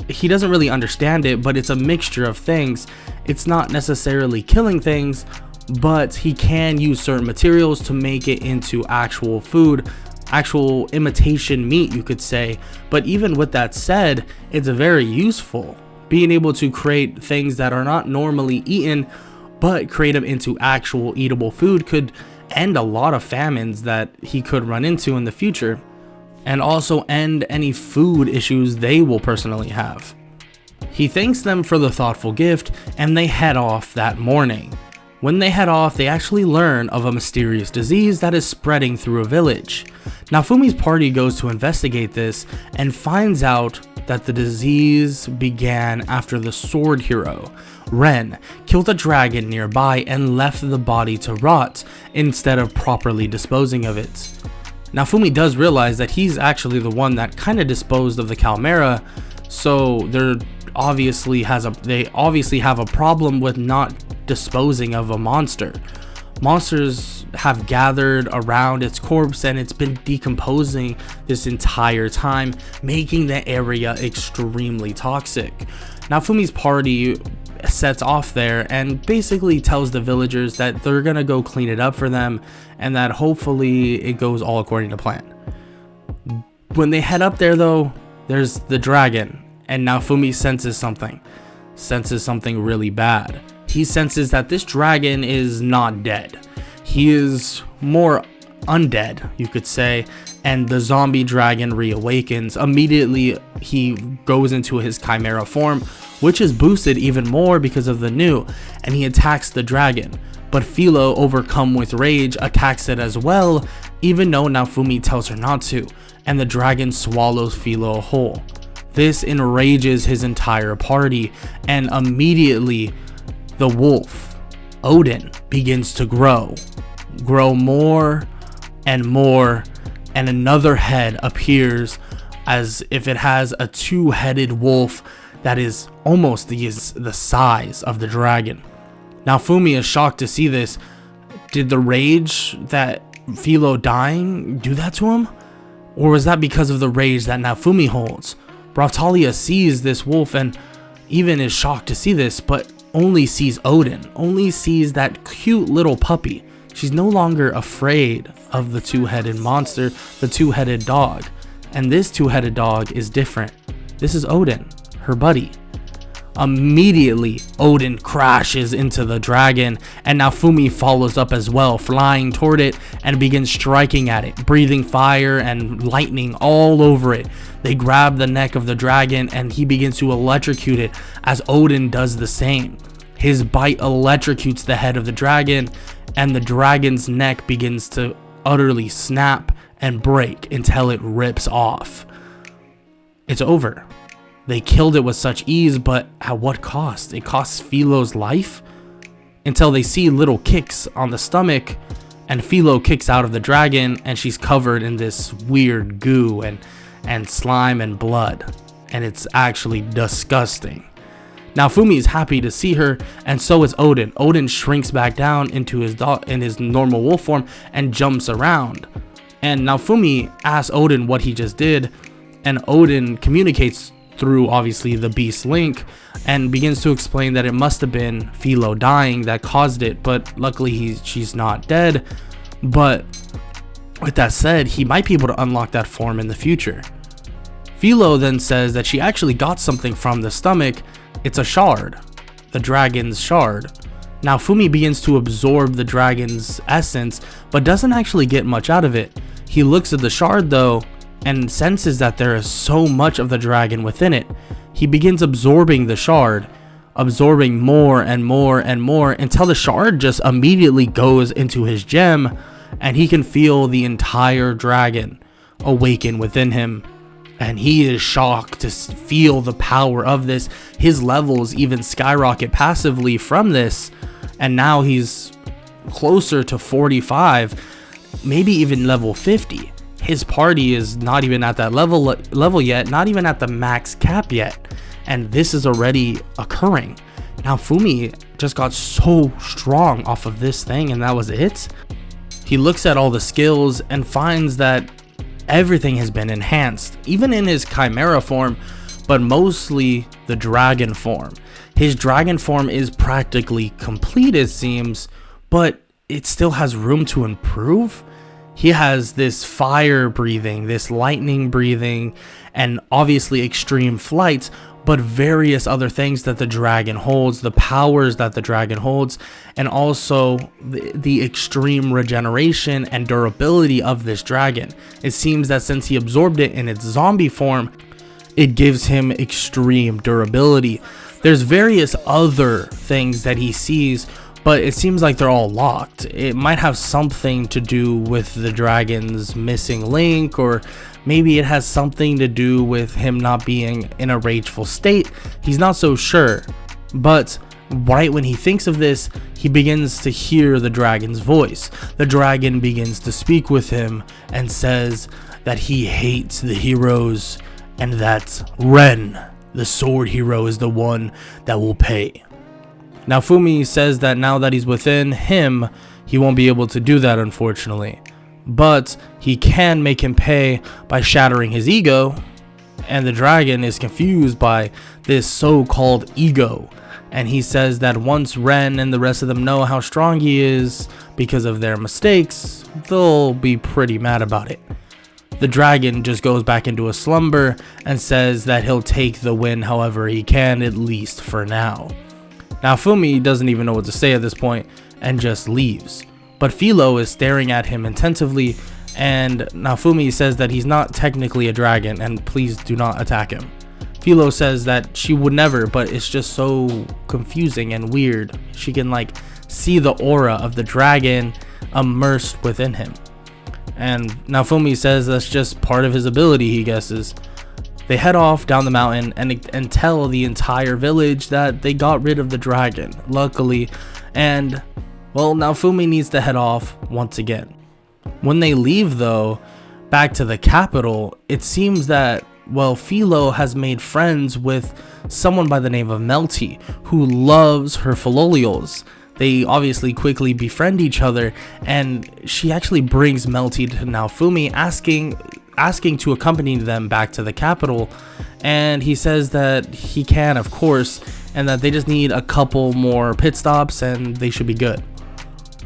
He doesn't really understand it, but it's a mixture of things. It's not necessarily killing things, but he can use certain materials to make it into actual food, actual imitation meat, you could say. But even with that said, it's very useful. Being able to create things that are not normally eaten but create him into actual eatable food could end a lot of famines that he could run into in the future, and also end any food issues they will personally have. He thanks them for the thoughtful gift, and they head off that morning. When they head off, they actually learn of a mysterious disease that is spreading through a village. Naofumi's party goes to investigate this and finds out that the disease began after the sword hero, Ren, killed a dragon nearby and left the body to rot instead of properly disposing of it. Naofumi does realize that he's actually the one that kind of disposed of the Chimera, so they obviously have a problem with not disposing of a monster. Monsters have gathered around its corpse and it's been decomposing this entire time, making the area extremely toxic. Naofumi's party sets off there and basically tells the villagers that they're gonna go clean it up for them and that hopefully it goes all according to plan. When they head up there though, there's the dragon, and Naofumi senses something really bad. He senses that this dragon is not dead. He is more undead, you could say, and the zombie dragon reawakens. Immediately, he goes into his chimera form, which is boosted even more because of the new, and he attacks the dragon. But Philo, overcome with rage, attacks it as well, even though Naofumi tells her not to, and the dragon swallows Philo whole. This enrages his entire party, and immediately the wolf, Odin, begins to grow more and more, and another head appears as if it has a two-headed wolf that is almost the size of the dragon. Naofumi is shocked to see this. Did the rage that Philo dying do that to him? Or was that because of the rage that Naofumi holds? Brautalia sees this wolf and even is shocked to see this, but only sees Odin, only sees that cute little puppy. She's no longer afraid of the two-headed monster, the two-headed dog. And this two-headed dog is different. This is Odin, her buddy. Immediately, Odin crashes into the dragon, and Naofumi follows up as well, flying toward it and begins striking at it, breathing fire and lightning all over it. They grab the neck of the dragon and he begins to electrocute it as Odin does the same. His bite electrocutes the head of the dragon, and the dragon's neck begins to utterly snap and break until it rips off. It's over. They killed it with such ease, but at what cost? It costs Philo's life? Until they see little kicks on the stomach, and Philo kicks out of the dragon, and she's covered in this weird goo and slime and blood. And it's actually disgusting. Naofumi is happy to see her, and so is Odin. Odin shrinks back down into his normal wolf form and jumps around. And Naofumi asks Odin what he just did, and Odin communicates through obviously the beast link and begins to explain that it must have been Philo dying that caused it, but luckily she's not dead. But with that said, he might be able to unlock that form in the future. Philo then says that she actually got something from the stomach. It's a shard, the dragon's shard. Naofumi begins to absorb the dragon's essence, but doesn't actually get much out of it. He looks at the shard though and senses that there is so much of the dragon within it. He begins absorbing the shard, absorbing more and more and more until the shard just immediately goes into his gem, and he can feel the entire dragon awaken within him. And he is shocked to feel the power of this. His levels even skyrocket passively from this, and now he's closer to 45, maybe even level 50. His party is not even at that level yet, not even at the max cap yet, and this is already occurring. Naofumi just got so strong off of this thing, and that was it. He looks at all the skills and finds that everything has been enhanced, even in his chimera form, but mostly the dragon form. His dragon form is practically complete, it seems, but it still has room to improve. He has this fire breathing, this lightning breathing, and obviously extreme flight, but various other things that the dragon holds, the powers that the dragon holds, and also the extreme regeneration and durability of this dragon. It seems that since he absorbed it in its zombie form, it gives him extreme durability. There's various other things that he sees, but it seems like they're all locked. It might have something to do with the dragon's missing link, or maybe it has something to do with him not being in a rageful state. He's not so sure. But right when he thinks of this, he begins to hear the dragon's voice. The dragon begins to speak with him and says that he hates the heroes and that Ren, the sword hero, is the one that will pay. Naofumi says that now that he's within him, he won't be able to do that, unfortunately. But he can make him pay by shattering his ego, and the dragon is confused by this so-called ego. And he says that once Ren and the rest of them know how strong he is because of their mistakes, they'll be pretty mad about it. The dragon just goes back into a slumber and says that he'll take the win however he can, at least for now. Naofumi doesn't even know what to say at this point and just leaves. But Philo is staring at him attentively, and Naofumi says that he's not technically a dragon and please do not attack him. Philo says that she would never, but it's just so confusing and weird. She can like see the aura of the dragon immersed within him. And Naofumi says that's just part of his ability, he guesses. They head off down the mountain and tell the entire village that they got rid of the dragon, luckily. And, well, Naofumi needs to head off once again. When they leave, though, back to the capital, it seems that, well, Philo has made friends with someone by the name of Melty, who loves her Philolials. They obviously quickly befriend each other, and she actually brings Melty to Naofumi, asking to accompany them back to the capital. And he says that he can, of course, and that they just need a couple more pit stops and they should be good.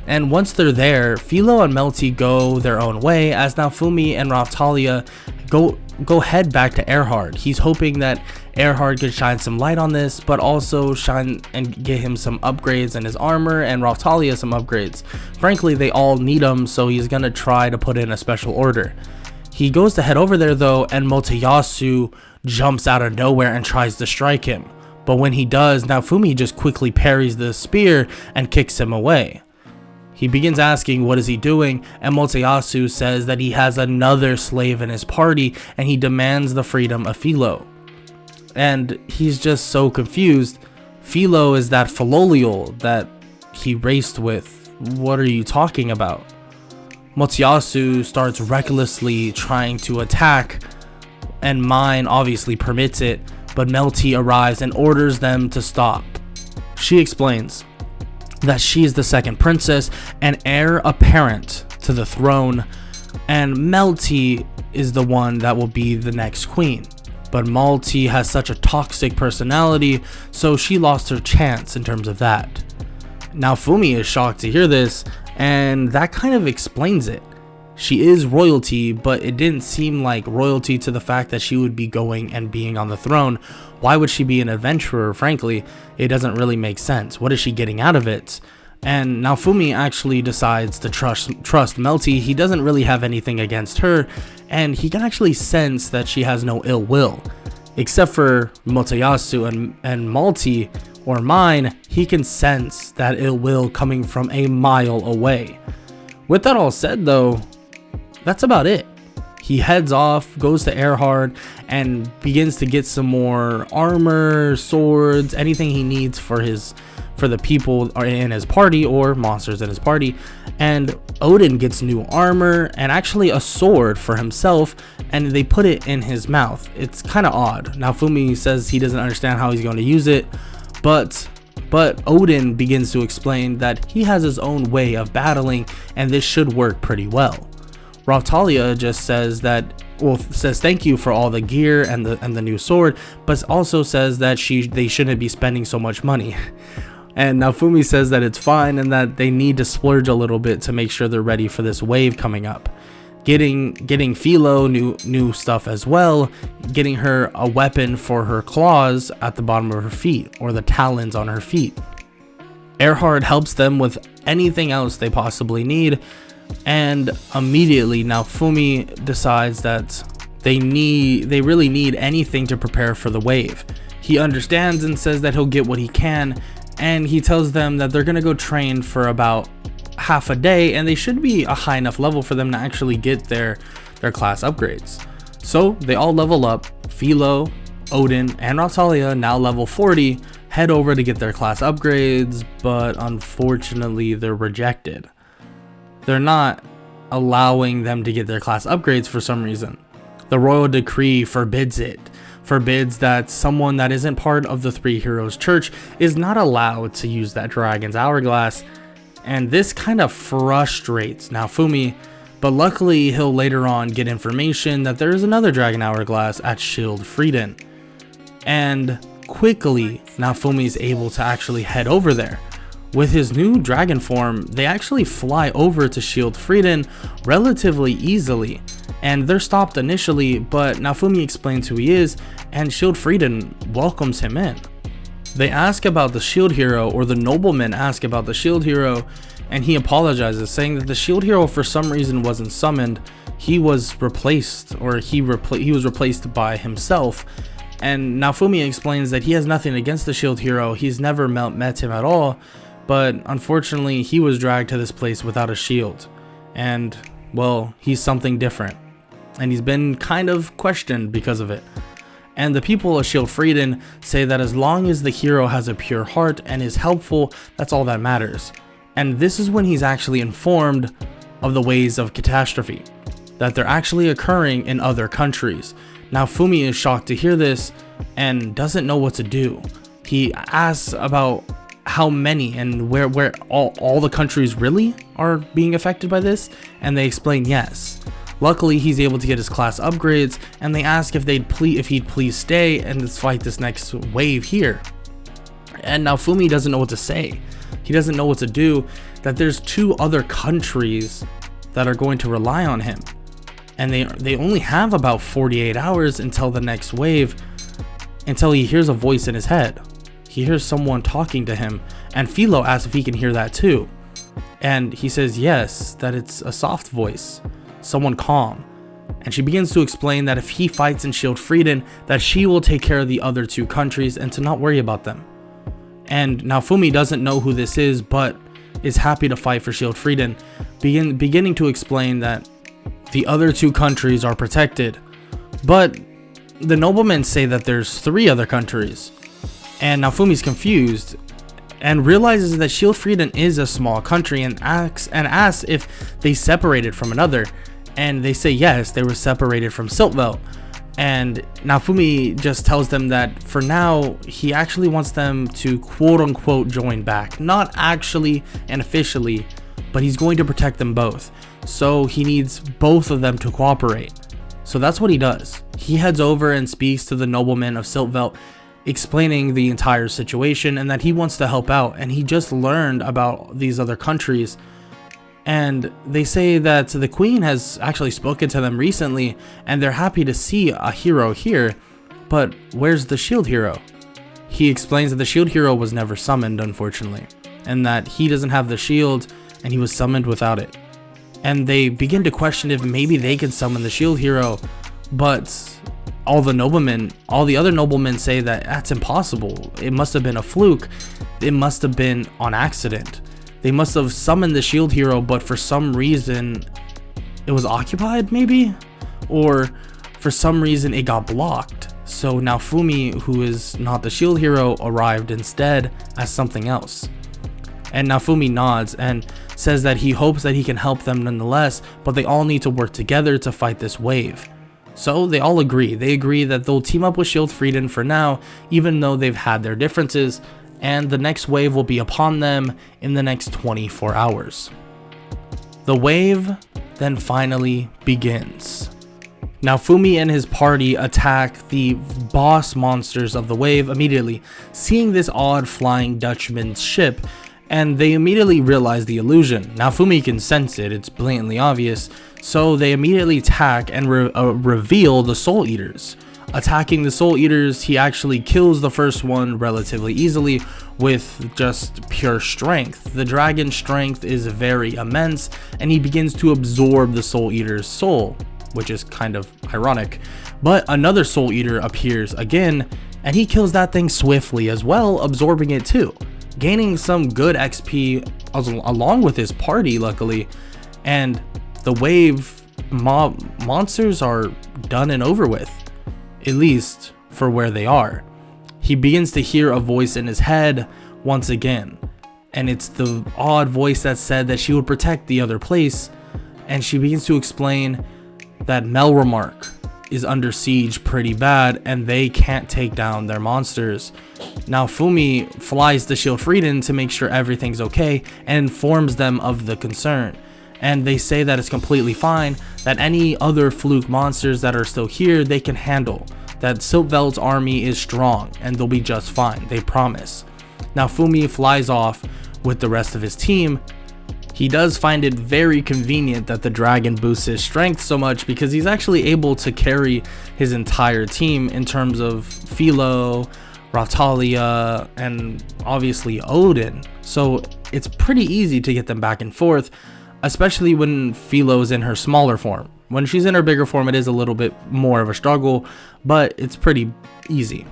And once they're there, Philo and Melty go their own way as Naofumi and Raphtalia go head back to Erhard. He's hoping that Erhard could shine some light on this, but also shine and get him some upgrades in his armor, and Raphtalia some upgrades. Frankly, they all need them, so he's gonna try to put in a special order. He goes to head over there though, and Motoyasu jumps out of nowhere and tries to strike him. But when he does, Naofumi just quickly parries the spear and kicks him away. He begins asking what is he doing, and Motoyasu says that he has another slave in his party and he demands the freedom of Philo. And he's just so confused. Philo is that Philolial that he raced with. What are you talking about? Motoyasu starts recklessly trying to attack, and Mine obviously permits it, but Melty arrives and orders them to stop. She explains that she is the second princess and heir apparent to the throne, and Melty is the one that will be the next queen. But Melty has such a toxic personality, so she lost her chance in terms of that. Naofumi is shocked to hear this, and that kind of explains it. She is royalty, but it didn't seem like royalty to the fact that she would be going and being on the throne. Why would she be an adventurer? Frankly, it doesn't really make sense. What is she getting out of it? And Naofumi actually decides to trust Melty. He doesn't really have anything against her, and he can actually sense that she has no ill will. Except for Motoyasu and Melty, or Mine, he can sense that ill will coming from a mile away. With that all said though, that's about it. He heads off, goes to Erhard, and begins to get some more armor, swords, anything he needs for the people in his party or monsters in his party. And Odin gets new armor and actually a sword for himself, and they put it in his mouth. It's kind of odd. Naofumi says he doesn't understand how he's going to use it, but Odin begins to explain that he has his own way of battling, and this should work pretty well. Raphtalia just says thank you for all the gear and the new sword, but also says that they shouldn't be spending so much money. And Naofumi says that it's fine and that they need to splurge a little bit to make sure they're ready for this wave coming up. getting Philo new stuff as well, getting her a weapon for her claws at the bottom of her feet, or the talons on her feet. Erhard helps them with anything else they possibly need, and immediately Naofumi decides that they really need anything to prepare for the wave. He understands and says that he'll get what he can, and he tells them that they're gonna go train for about half a day, and they should be a high enough level for them to actually get their class upgrades. So they all level up. Philo, Odin, and Natalia, now level 40, head over to get their class upgrades, but unfortunately they're rejected. They're not allowing them to get their class upgrades for some reason. The royal decree forbids it. Forbids that someone that isn't part of the Three Heroes Church is not allowed to use that Dragon's Hourglass. And this kind of frustrates Naofumi, but luckily he'll later on get information that there is another Dragon Hourglass at Shield Frieden. And quickly, Naofumi is able to actually head over there. With his new dragon form, they actually fly over to Shield Frieden relatively easily, and they're stopped initially, but Naofumi explains who he is, and Shield Frieden welcomes him in. They ask about the shield hero, or the noblemen ask about the shield hero, and he apologizes, saying that the shield hero for some reason wasn't summoned. He was replaced, or he was replaced by himself. And Naofumi explains that he has nothing against the shield hero. He's never met him at all, but unfortunately he was dragged to this place without a shield. And well, he's something different, and he's been kind of questioned because of it. And the people of Shield Frieden say that as long as the hero has a pure heart and is helpful, that's all that matters. And this is when he's actually informed of the ways of catastrophe, that they're actually occurring in other countries. Naofumi is shocked to hear this and doesn't know what to do. He asks about how many and where all the countries really are being affected by this, and they explain yes. Luckily, he's able to get his class upgrades, and they ask if he'd please stay and let's fight this next wave here. And Naofumi doesn't know what to say. He doesn't know what to do, that there's 2 other countries that are going to rely on him. And they only have about 48 hours until the next wave, until he hears a voice in his head. He hears someone talking to him, and Philo asks if he can hear that too. And he says yes, that it's a soft voice, someone calm. And she begins to explain that if he fights in Shield Frieden, that she will take care of the other 2 countries and to not worry about them. And Naofumi doesn't know who this is, but is happy to fight for Shield Frieden, beginning to explain that the other 2 countries are protected. But the noblemen say that there's 3 other countries, and Naofumi's confused and realizes that Shield Frieden is a small country, and asks if they separated from another, and they say yes, they were separated from Siltveld. And Naofumi just tells them that for now he actually wants them to quote unquote join back, not actually and officially, but he's going to protect them both, so he needs both of them to cooperate. So that's what he does. He heads over and speaks to the nobleman of Siltveld, explaining the entire situation and that he wants to help out, and he just learned about these other countries. And they say that the queen has actually spoken to them recently, and they're happy to see a hero here, but where's the shield hero? He explains that the shield hero was never summoned, unfortunately, and that he doesn't have the shield and he was summoned without it. And they begin to question if maybe they can summon the shield hero, but all the other noblemen say that that's impossible. It must have been a fluke. It must have been on accident. They must have summoned the shield hero, but for some reason it was occupied, maybe? Or for some reason it got blocked. So Naofumi, who is not the shield hero, arrived instead as something else. And Naofumi nods and says that he hopes that he can help them nonetheless, but they all need to work together to fight this wave. So they all agree. They agree that they'll team up with Shield Frieden for now, even though they've had their differences, and the next wave will be upon them in the next 24 hours. The wave then finally begins. Naofumi and his party attack the boss monsters of the wave immediately, seeing this odd flying Dutchman's ship, and they immediately realize the illusion. Naofumi can sense it, it's blatantly obvious, so they immediately attack and reveal the Soul Eaters. Attacking the Soul Eaters, he actually kills the first one relatively easily with just pure strength. The dragon's strength is very immense, and he begins to absorb the Soul Eater's soul, which is kind of ironic. But another Soul Eater appears again, and he kills that thing swiftly as well, absorbing it too, gaining some good XP along with his party, luckily. And the wave monsters are done and over with, at least for where they are. He begins to hear a voice in his head once again, and it's the odd voice that said that she would protect the other place, and she begins to explain that Melromark is under siege pretty bad and they can't take down their monsters. Naofumi flies to Shield Frieden to make sure everything's okay and informs them of the concern, and they say that it's completely fine, that any other fluke monsters that are still here they can handle, that Siltveld's army is strong and they'll be just fine, they promise. Naofumi flies off with the rest of his team. He does find it very convenient that the dragon boosts his strength so much, because he's actually able to carry his entire team in terms of Philo, Raphtalia, and obviously Odin. So it's pretty easy to get them back and forth, especially when Philo's in her smaller form. When she's in her bigger form, it is a little bit more of a struggle, but it's pretty easy.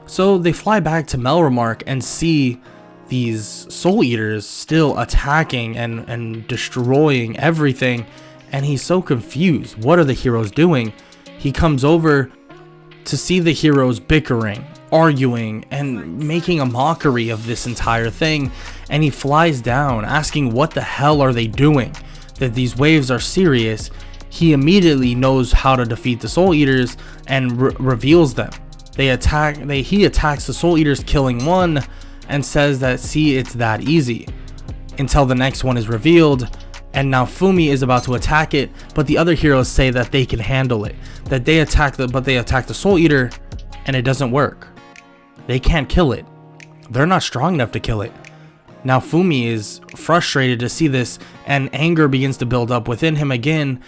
So they fly back to Melromark and see these Soul Eaters still attacking and destroying everything, and he's so confused. What are the heroes doing? He comes over to see the heroes bickering, arguing, and making a mockery of this entire thing, and he flies down asking what the hell are they doing, that these waves are serious. He immediately knows how to defeat the Soul Eaters and reveals them. He attacks the Soul Eaters, killing one, and says that, see, it's that easy, until the next one is revealed, and Naofumi is about to attack it, but the other heroes say that they can handle it, that they attack the Soul Eater, and it doesn't work. They can't kill it. They're not strong enough to kill it. Naofumi is frustrated to see this, and anger begins to build up within him again,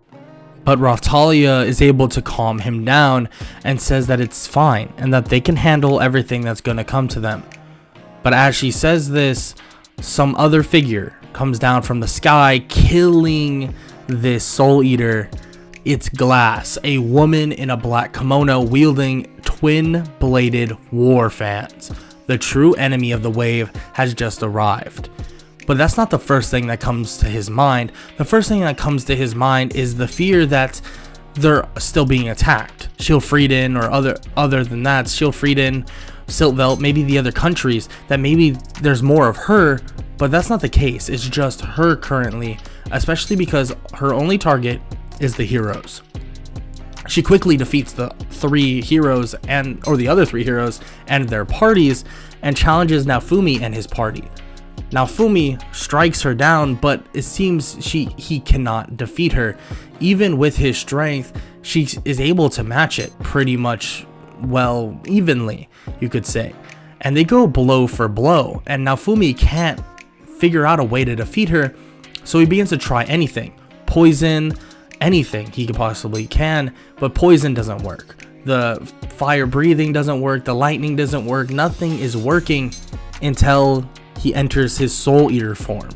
but Raphtalia is able to calm him down and says that it's fine and that they can handle everything that's going to come to them. But as she says this, some other figure comes down from the sky, killing this Soul Eater. It's Glass, a woman in a black kimono wielding twin-bladed war fans. The true enemy of the wave has just arrived. But that's not the first thing that comes to his mind. The first thing that comes to his mind is the fear that they're still being attacked. Shield Frieden, or other than that, Shield Frieden, Siltveld, maybe the other countries, that maybe there's more of her, but that's not the case. It's just her currently, especially because her only target is the heroes. She quickly defeats the other three heroes and their parties, and challenges Naofumi and his party. Naofumi strikes her down, but it seems he cannot defeat her. Even with his strength, she is able to match it pretty much, well, evenly, you could say. And they go blow for blow, and Naofumi can't figure out a way to defeat her, so he begins to try anything. Poison, anything he possibly can, but poison doesn't work. The fire breathing doesn't work, the lightning doesn't work, nothing is working until he enters his Soul Eater form.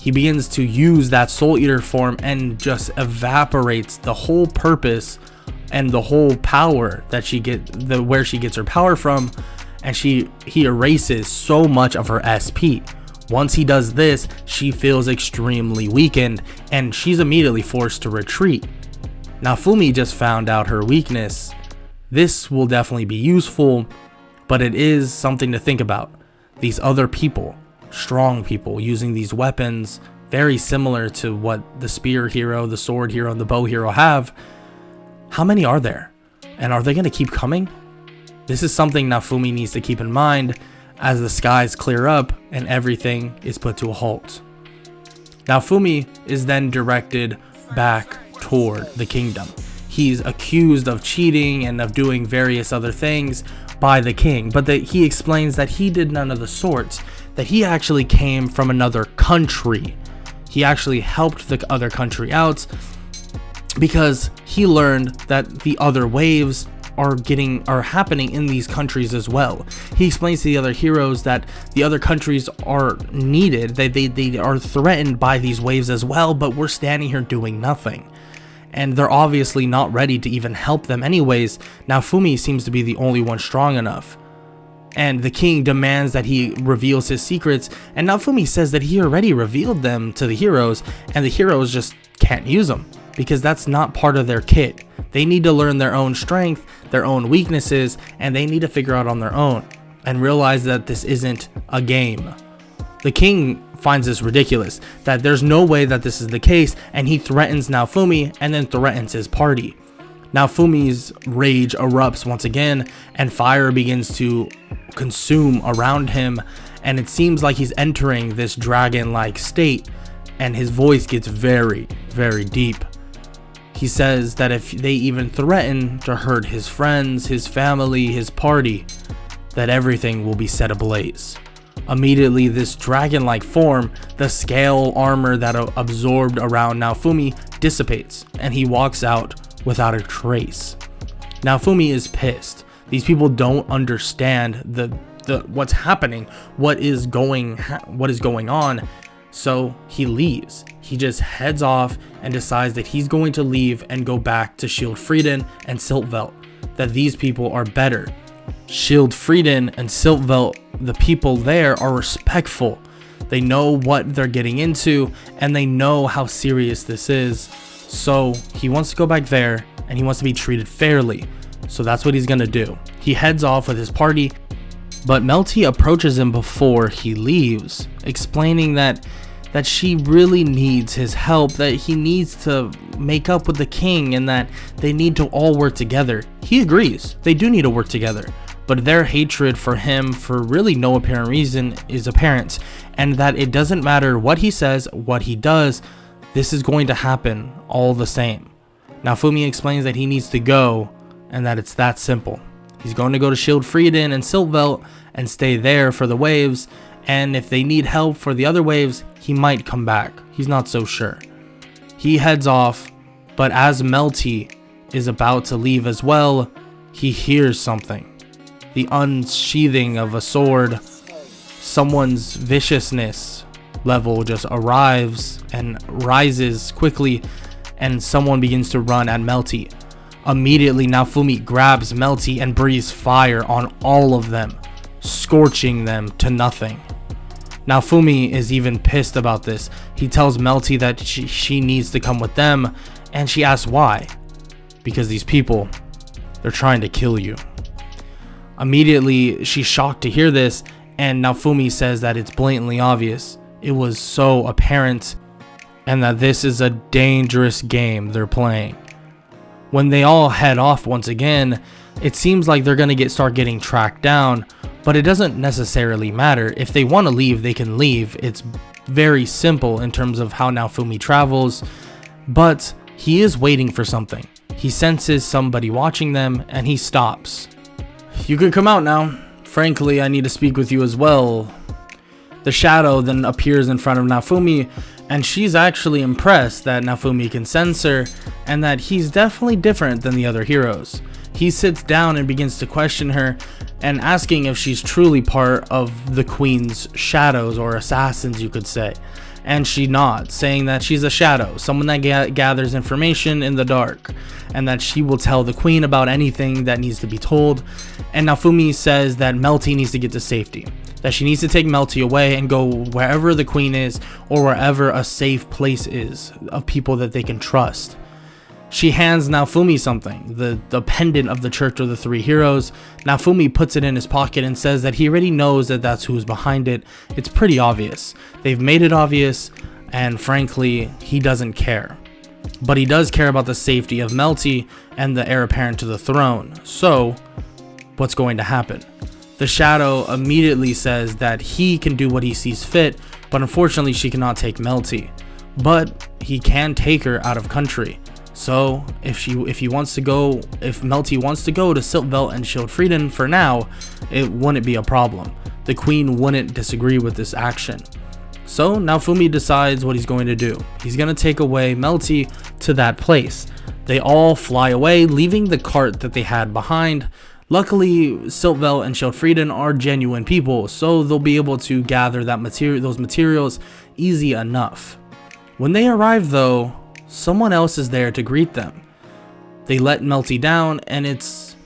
He begins to use that Soul Eater form and just evaporates the whole purpose and the whole power that where she gets her power from, and he erases so much of her SP. Once he does this, she feels extremely weakened, and she's immediately forced to retreat. Naofumi just found out her weakness. This will definitely be useful, but it is something to think about. These other people, strong people, using these weapons very similar to what the spear hero, the sword hero, and the bow hero have. How many are there? And are they going to keep coming? This is something Naofumi needs to keep in mind as the skies clear up and everything is put to a halt. Naofumi is then directed back toward the kingdom. He's accused of cheating and of doing various other things by the king, but he explains that he did none of the sorts, that he actually came from another country. He actually helped the other country out because he learned that the other waves are happening in these countries as well. He explains to the other heroes that the other countries are needed, they are threatened by these waves as well, but we're standing here doing nothing. And they're obviously not ready to even help them anyways. Naofumi seems to be the only one strong enough. And the king demands that he reveals his secrets, and Naofumi says that he already revealed them to the heroes, and the heroes just can't use them, because that's not part of their kit. They need to learn their own strength, their own weaknesses, and they need to figure out on their own, and realize that this isn't a game. The king finds this ridiculous, that there's no way that this is the case, and he threatens Naofumi, and then threatens his party. Naofumi's rage erupts once again, and fire begins to consume around him, and it seems like he's entering this dragon-like state, and his voice gets very, very deep. He says that if they even threaten to hurt his friends, his family, his party, that everything will be set ablaze. Immediately, this dragon-like form, the scale armor that absorbed around Naofumi, dissipates, and he walks out without a trace. Naofumi is pissed. These people don't understand what's happening, what is going on. So he leaves. He just heads off and decides that he's going to leave and go back to Shield Frieden and Siltvelt, that these people are better. Shield Frieden and Siltvelt, the people there are respectful. They know what they're getting into, and they know how serious this is. So he wants to go back there, and he wants to be treated fairly. So that's what he's gonna do. He heads off with his party, but Melty approaches him before he leaves, explaining that she really needs his help, that he needs to make up with the king, and that they need to all work together. He agrees, they do need to work together, but their hatred for him for really no apparent reason is apparent, and that it doesn't matter what he says, what he does, this is going to happen all the same. Naofumi explains that he needs to go, and that it's that simple. He's going to go to Shield Frieden and Siltvelt and stay there for the waves, and if they need help for the other waves, he might come back. He's not so sure. He heads off, but as Melty is about to leave as well, he hears something. The unsheathing of a sword, someone's viciousness level just arrives and rises quickly, and someone begins to run at Melty. Immediately, Naofumi grabs Melty and breathes fire on all of them, scorching them to nothing. Naofumi is even pissed about this. He tells Melty that she needs to come with them, and she asks why. Because these people, they're trying to kill you. Immediately, she's shocked to hear this, and Naofumi says that it's blatantly obvious. It was so apparent, and that this is a dangerous game they're playing. When they all head off once again, it seems like they're gonna start getting tracked down, but it doesn't necessarily matter. If they want to leave, they can leave. It's very simple in terms of how Naofumi travels, but he is waiting for something. He senses somebody watching them, and he stops. You can come out now. Frankly, I need to speak with you as well. The shadow then appears in front of Naofumi, and she's actually impressed that Naofumi can sense her, and that he's definitely different than the other heroes. He sits down and begins to question her, and asking if she's truly part of the queen's shadows, or assassins you could say. And she nods, saying that she's a shadow, someone that gathers information in the dark, and that she will tell the queen about anything that needs to be told. And Naofumi says that Melty needs to get to safety, that she needs to take Melty away and go wherever the queen is, or wherever a safe place is of people that they can trust. She hands Naofumi something, the pendant of the Church of the Three Heroes. Naofumi puts it in his pocket and says that he already knows that that's who's behind it. It's pretty obvious. They've made it obvious, and frankly, he doesn't care. But he does care about the safety of Melty and the heir apparent to the throne. So, what's going to happen? The Shadow immediately says that he can do what he sees fit, but unfortunately she cannot take Melty. But he can take her out of country. So if Melty wants to go to Siltvelt and Schildfrieden for now, it wouldn't be a problem. The queen wouldn't disagree with this action. So Naofumi decides what he's going to do. He's going to take away Melty to that place. They all fly away, leaving the cart that they had behind. Luckily, Siltvelt and Schildfrieden are genuine people, so they'll be able to gather those materials easy enough. When they arrive though, someone else is there to greet them. They let Melty down, and it's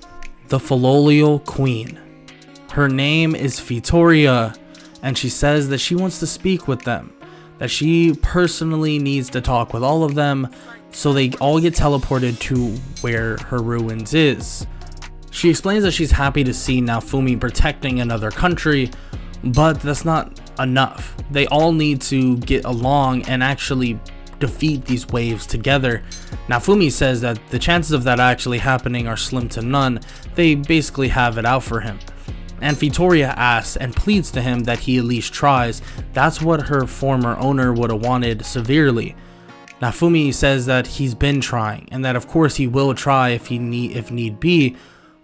the Filolial Queen. Her name is Vittoria, and she says that she wants to speak with them, that she personally needs to talk with all of them, so they all get teleported to where her ruins is. She explains that she's happy to see Naofumi protecting another country, but that's not enough. They all need to get along and actually defeat these waves together. Naofumi says that the chances of that actually happening are slim to none. They basically have it out for him. And Vittoria asks and pleads to him that he at least tries. That's what her former owner would have wanted severely. Naofumi says that he's been trying, and that of course he will try if need be,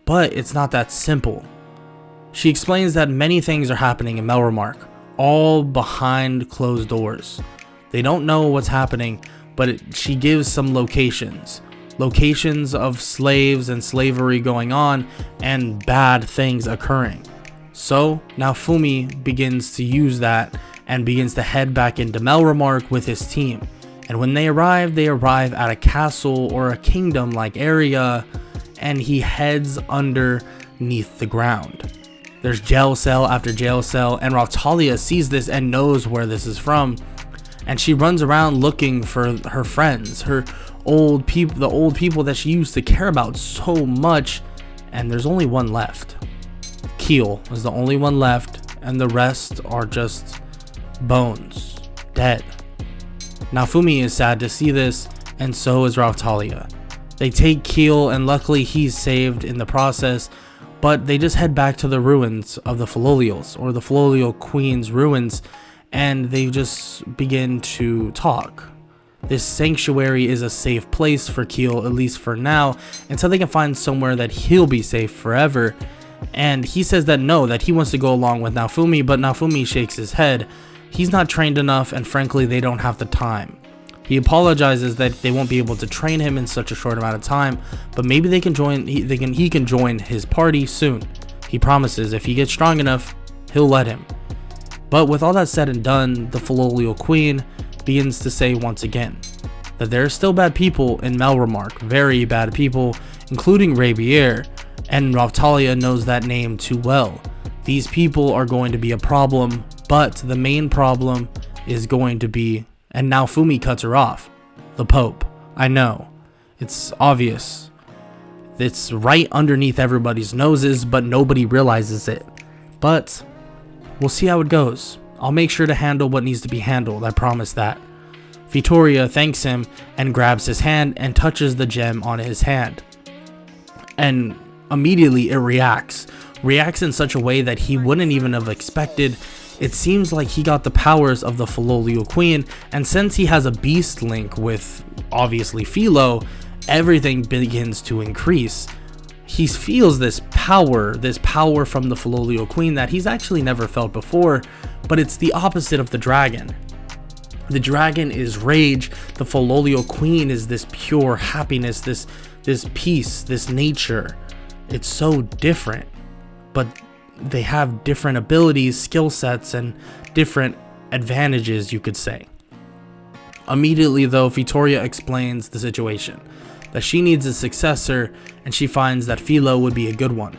but it's not that simple. She explains that many things are happening in Melromark, all behind closed doors. They don't know what's happening, but she gives some locations of slaves and slavery going on and bad things occurring. So Naofumi begins to use that and begins to head back into Melromark with his team. And when they arrive at a castle or a kingdom like area, and he heads underneath the ground. There's jail cell after jail cell, and Raphtalia sees this and knows where this is from, and she runs around looking for her friends, the old people that she used to care about so much, and there's only one left. Keel is the only one left, and the rest are just bones, dead. Naofumi is sad to see this, and so is Raphtalia. They take Keel, and luckily he's saved in the process, but they just head back to the ruins of the Filolials, or the Filolial Queen's ruins, and they just begin to talk. This sanctuary is a safe place for Keel, at least for now, until they can find somewhere that he'll be safe forever. And he says that no, that he wants to go along with Naofumi, but Naofumi shakes his head. He's not trained enough, and frankly, they don't have the time. He apologizes that they won't be able to train him in such a short amount of time, but maybe they can join. He can join his party soon. He promises if he gets strong enough, he'll let him. But with all that said and done, the Filolial Queen begins to say once again that there are still bad people in Melromark, very bad people, including Rabier, and Raphtalia knows that name too well. These people are going to be a problem, but the main problem is going to be, and Naofumi cuts her off, the Pope. I know, it's obvious. It's right underneath everybody's noses, but nobody realizes it. But we'll see how it goes. I'll make sure to handle what needs to be handled, I promise that. Vittoria thanks him and grabs his hand and touches the gem on his hand. And immediately it reacts in such a way that he wouldn't even have expected. It seems like he got the powers of the Filolial Queen, and since he has a beast link with, obviously, Philo, everything begins to increase. He feels this power from the Filolial Queen that he's actually never felt before, but it's the opposite of the dragon. The dragon is rage, the Filolial Queen is this pure happiness, this peace, this nature. It's so different, but they have different abilities, skill sets, and different advantages, you could say. Immediately though, Vittoria explains the situation, that she needs a successor, and she finds that Philo would be a good one.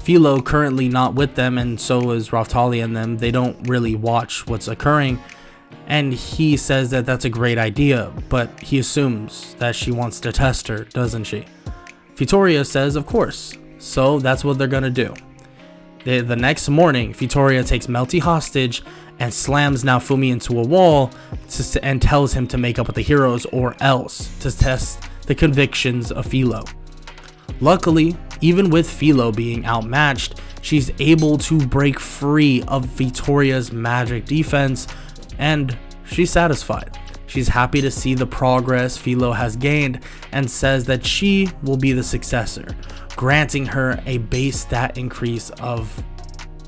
Philo currently not with them, and so is Raphtalia and them. They don't really watch what's occurring, and he says that that's a great idea, but he assumes that she wants to test her, doesn't she? Vittoria says of course, so that's what they're gonna do. The next morning, Vittoria takes Melty hostage and slams Naofumi into a wall and tells him to make up with the heroes or else, to test the convictions of Philo. Luckily, even with Philo being outmatched, she's able to break free of Vittoria's magic defense, and she's satisfied. She's happy to see the progress Philo has gained and says that she will be the successor, granting her a base stat increase of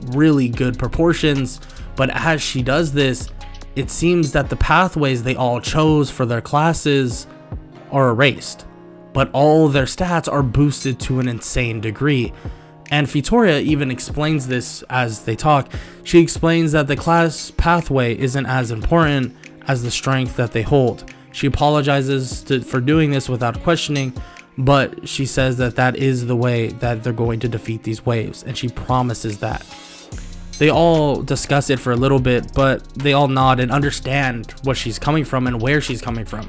really good proportions. But as she does this, it seems that the pathways they all chose for their classes are erased, but all their stats are boosted to an insane degree. And Vittoria even explains this as they talk. She explains that the class pathway isn't as important as the strength that they hold. She apologizes for doing this without questioning, but she says that that is the way that they're going to defeat these waves, and she promises that. They all discuss it for a little bit, but they all nod and understand what she's coming from and where she's coming from.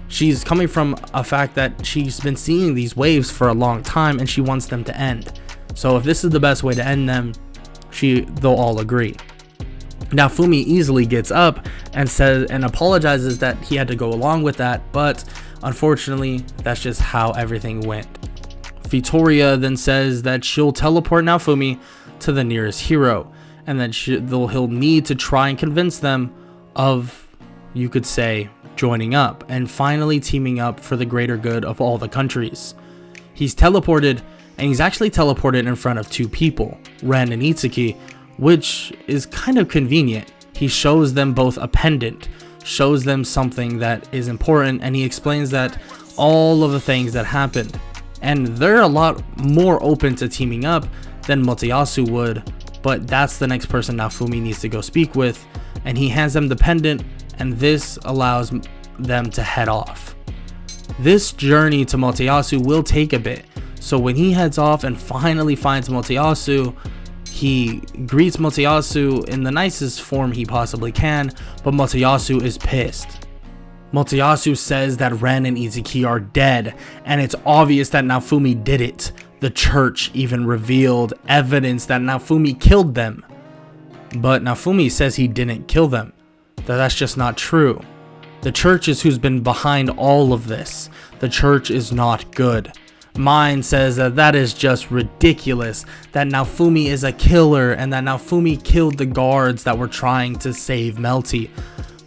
She's coming from a fact that she's been seeing these waves for a long time and she wants them to end. So if this is the best way to end them, they'll all agree. Naofumi easily gets up and says and apologizes that he had to go along with that, but unfortunately, that's just how everything went. Vittoria then says that she'll teleport Naofumi to the nearest hero, and that he'll need to try and convince them of, you could say, joining up and finally teaming up for the greater good of all the countries. He's teleported, and he's actually teleported in front of two people, Ren and Itsuki, which is kind of convenient. He shows them both a pendant, shows them something that is important, and he explains that all of the things that happened. And they're a lot more open to teaming up than Motoyasu would, but that's the next person Naofumi needs to go speak with, and he hands them the pendant, and this allows them to head off. This journey to Motoyasu will take a bit, so when he heads off and finally finds Motoyasu, he greets Motoyasu in the nicest form he possibly can, but Motoyasu is pissed. Motoyasu says that Ren and Itsuki are dead, and it's obvious that Naofumi did it. The church even revealed evidence that Naofumi killed them. But Naofumi says he didn't kill them, that's just not true. The church is who's been behind all of this. The church is not good. Mine says that is just ridiculous, that Naofumi is a killer and that Naofumi killed the guards that were trying to save Melty.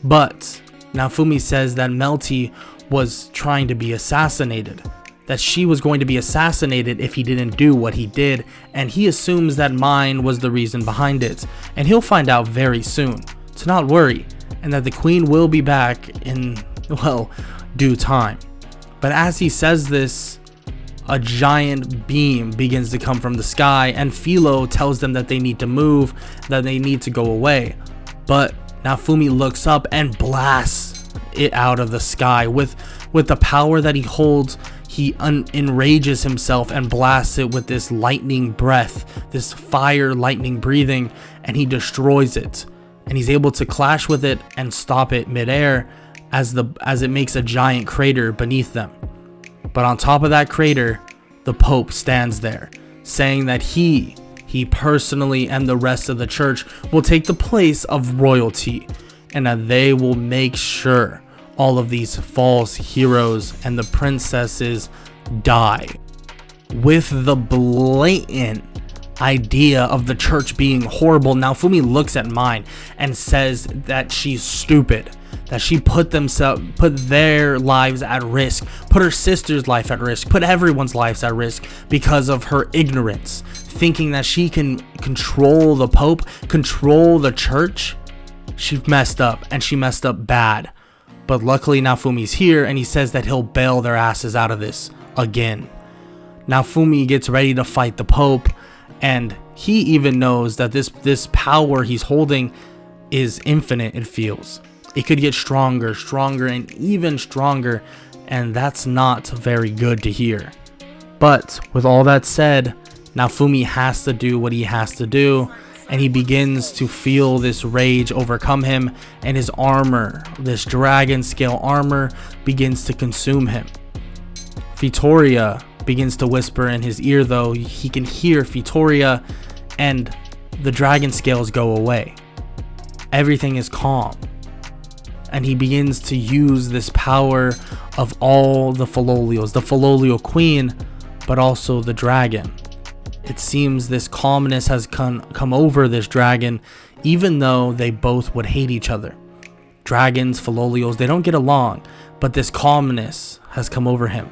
But Naofumi says that Melty was trying to be assassinated, that she was going to be assassinated if he didn't do what he did, and he assumes that Mine was the reason behind it, and he'll find out very soon, to not worry, and that the queen will be back in, well, due time. But as he says this, a giant beam begins to come from the sky, and Philo tells them that they need to move, that they need to go away. But Naofumi looks up and blasts it out of the sky. With the power that he holds, he enrages himself and blasts it with this lightning breath, this fire lightning breathing, and he destroys it. And he's able to clash with it and stop it midair as it makes a giant crater beneath them. But on top of that crater, the Pope stands there, saying that he personally and the rest of the church will take the place of royalty, and that they will make sure all of these false heroes and the princesses die. With the blatant idea of the church being horrible, Naofumi looks at Mine and says that she's stupid, that she put their lives at risk, put her sister's life at risk, put everyone's lives at risk because of her ignorance, thinking that she can control the Pope, control the church. She messed up, and she messed up bad. But luckily Naofumi's here, and he says that he'll bail their asses out of this again. Naofumi gets ready to fight the Pope, and he even knows that this power he's holding is infinite, it feels. It could get stronger, and even stronger, and that's not very good to hear. But with all that said, Naofumi has to do what he has to do, and he begins to feel this rage overcome him, and his armor, this dragon scale armor, begins to consume him. Vittoria begins to whisper in his ear, though. He can hear Vittoria, and the dragon scales go away. Everything is calm. And he begins to use this power of all the Filolios, the Filolio queen, but also the dragon. It seems this calmness has come over this dragon, even though they both would hate each other. Dragons, Filolios, they don't get along, but this calmness has come over him.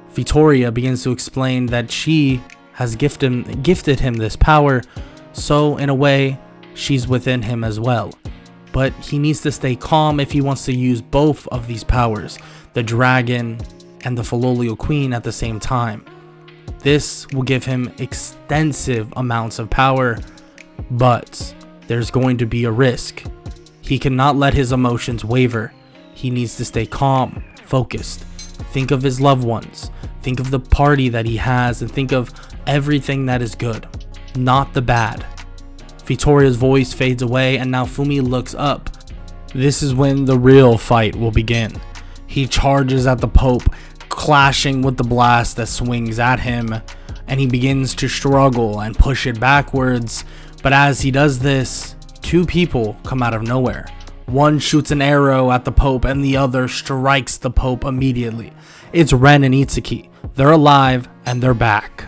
Vittoria begins to explain that she has gifted him this power, so in a way, she's within him as well. But he needs to stay calm if he wants to use both of these powers, the dragon and the Filolio Queen at the same time. This will give him extensive amounts of power, but there's going to be a risk. He cannot let his emotions waver. He needs to stay calm, focused. Think of his loved ones. Think of the party that he has, and think of everything that is good, not the bad. Vittoria's voice fades away, and Naofumi looks up. This is when the real fight will begin. He charges at the Pope, clashing with the blast that swings at him, and he begins to struggle and push it backwards. But as he does this, two people come out of nowhere. One shoots an arrow at the Pope, and the other strikes the Pope immediately. It's Ren and Itsuki. They're alive, and they're back.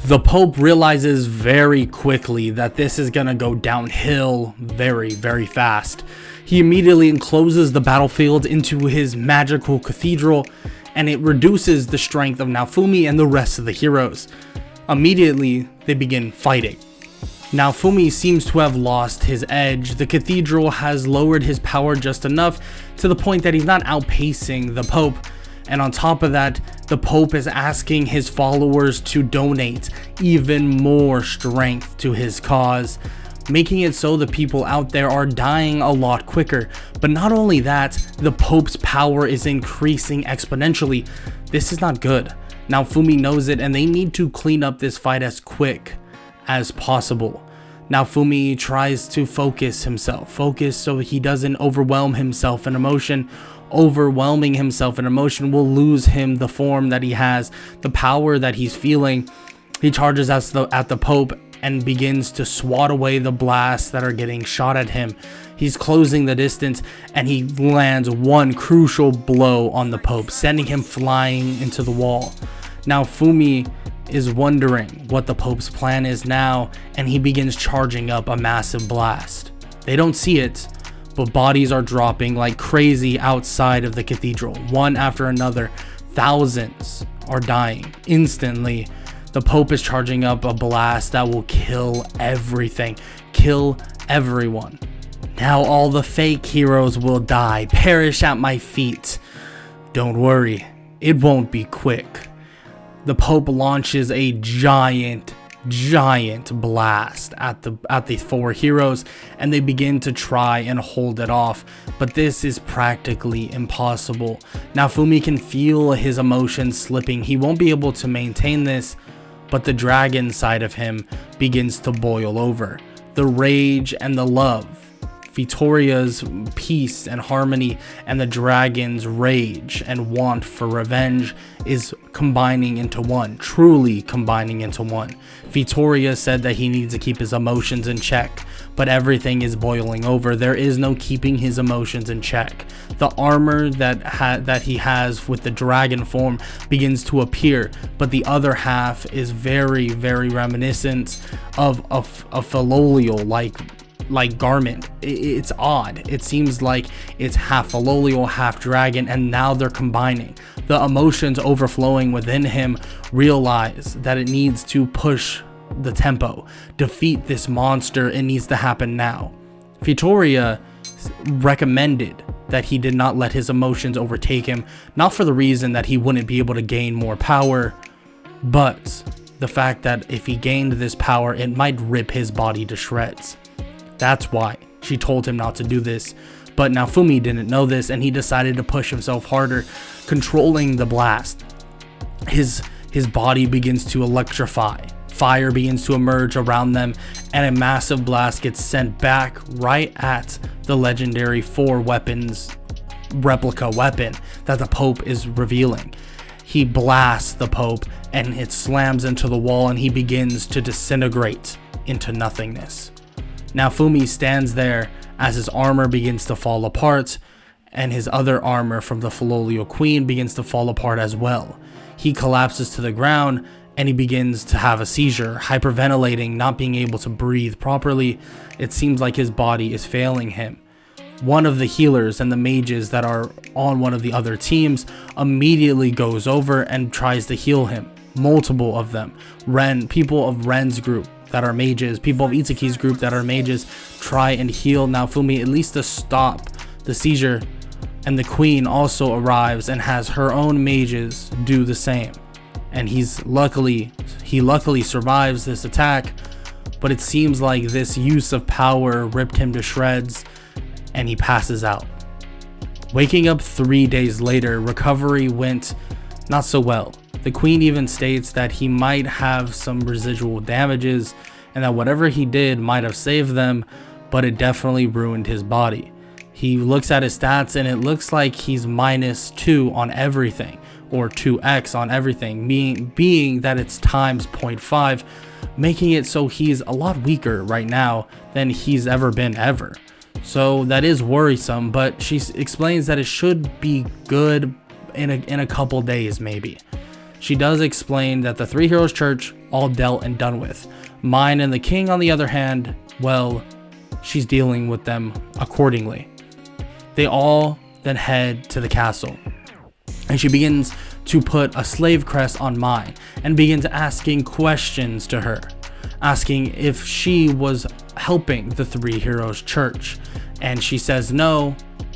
The Pope realizes very quickly that this is gonna go downhill very, very fast. He immediately encloses the battlefield into his magical cathedral, and it reduces the strength of Naofumi and the rest of the heroes. Immediately, they begin fighting. Naofumi seems to have lost his edge. The cathedral has lowered his power just enough to the point that he's not outpacing the Pope. And on top of that, the Pope is asking his followers to donate even more strength to his cause, making it so the people out there are dying a lot quicker. But not only that, the Pope's power is increasing exponentially. This is not good. Naofumi knows it, and they need to clean up this fight as quick as possible. Naofumi tries to focus so he doesn't overwhelm himself in emotion. Overwhelming himself in emotion will lose him the form that he has, the power that he's feeling. He charges at the Pope and begins to swat away the blasts that are getting shot at him. He's closing the distance, and he lands one crucial blow on the Pope, sending him flying into the wall. Naofumi is wondering what the Pope's plan is now, and he begins charging up a massive blast. They don't see it, but bodies are dropping like crazy outside of the cathedral, one after another. Thousands are dying instantly. The Pope is charging up a blast that will kill everything, kill everyone. Now all the fake heroes will die, perish at my feet. Don't worry, it won't be quick. The Pope launches a giant blast at the four heroes, and they begin to try and hold it off, but this is practically impossible. Naofumi can feel his emotions slipping. He won't be able to maintain this, but the dragon side of him begins to boil over. The rage and the love, Vittoria's peace and harmony, and the dragon's rage and want for revenge is combining into one, truly combining into one. Vittoria said that he needs to keep his emotions in check, but everything is boiling over. There is no keeping his emotions in check. The armor that he has with the dragon form begins to appear, but the other half is very, very reminiscent of a Filolio like garment. It's odd. It seems like it's half Filolio, half dragon, and now they're combining. The emotions overflowing within him realize that it needs to push the tempo, defeat this monster. It needs to happen now. Vittoria recommended that he did not let his emotions overtake him, not for the reason that he wouldn't be able to gain more power, but the fact that if he gained this power, it might rip his body to shreds. That's why she told him not to do this. But Naofumi didn't know this, and he decided to push himself harder, controlling the blast. His body begins to electrify. Fire begins to emerge around them, and a massive blast gets sent back right at the legendary 4 weapons replica weapon that the Pope is revealing. He blasts the Pope, and it slams into the wall, and he begins to disintegrate into nothingness. Naofumi stands there as his armor begins to fall apart, and his other armor from the Filolio Queen begins to fall apart as well. He collapses to the ground, and he begins to have a seizure, hyperventilating, not being able to breathe properly. It seems like his body is failing him. one of the healers and the mages that are on one of the other teams immediately goes over and tries to heal him. Multiple of them. People of Ren's group that are mages, people of Itsuki's group that are mages, try and heal Naofumi, at least to stop the seizure. And the queen also arrives and has her own mages do the same. And he luckily survives this attack, but it seems like this use of power ripped him to shreds and he passes out. Waking up 3 days later, recovery went not so well. The queen even states that he might have some residual damages and that whatever he did might have saved them, but it definitely ruined his body. He looks at his stats and it looks like he's -2 on everything, or 2x on everything, being that it's times 0.5, making it so he's a lot weaker right now than he's ever been ever. So that is worrisome, but she explains that it should be good in a couple days maybe. She does explain that the Three Heroes Church all dealt and done with. Mine and the king, on the other hand, well, she's dealing with them accordingly. They all then head to the castle, and she begins to put a slave crest on Mine and begins asking questions to her, asking if she was helping the Three Heroes Church, and she says no,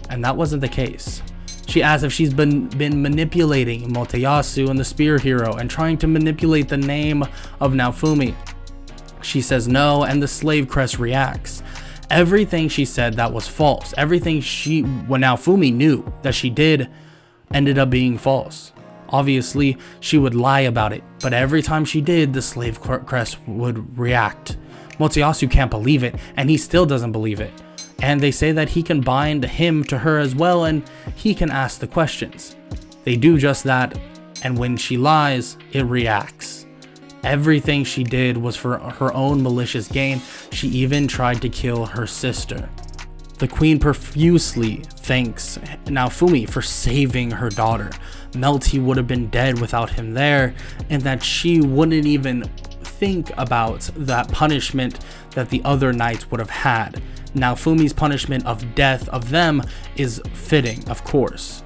and that wasn't the case. She asks if she's been manipulating Motoyasu and the Spear Hero and trying to manipulate the name of Naofumi. She says no, and the slave crest reacts. Everything she said that was false, everything when Naofumi knew that she did, ended up being false. Obviously, she would lie about it, but every time she did, the slave crest would react. Motoyasu can't believe it, and he still doesn't believe it. And they say that he can bind him to her as well, and he can ask the questions. They do just that, and when she lies, it reacts. Everything she did was for her own malicious gain. She even tried to kill her sister. The queen profusely thanks Naofumi for saving her daughter. Melty would have been dead without him there, and that she wouldn't even think about that punishment that the other knights would have had. Naofumi's punishment of death of them is fitting, of course.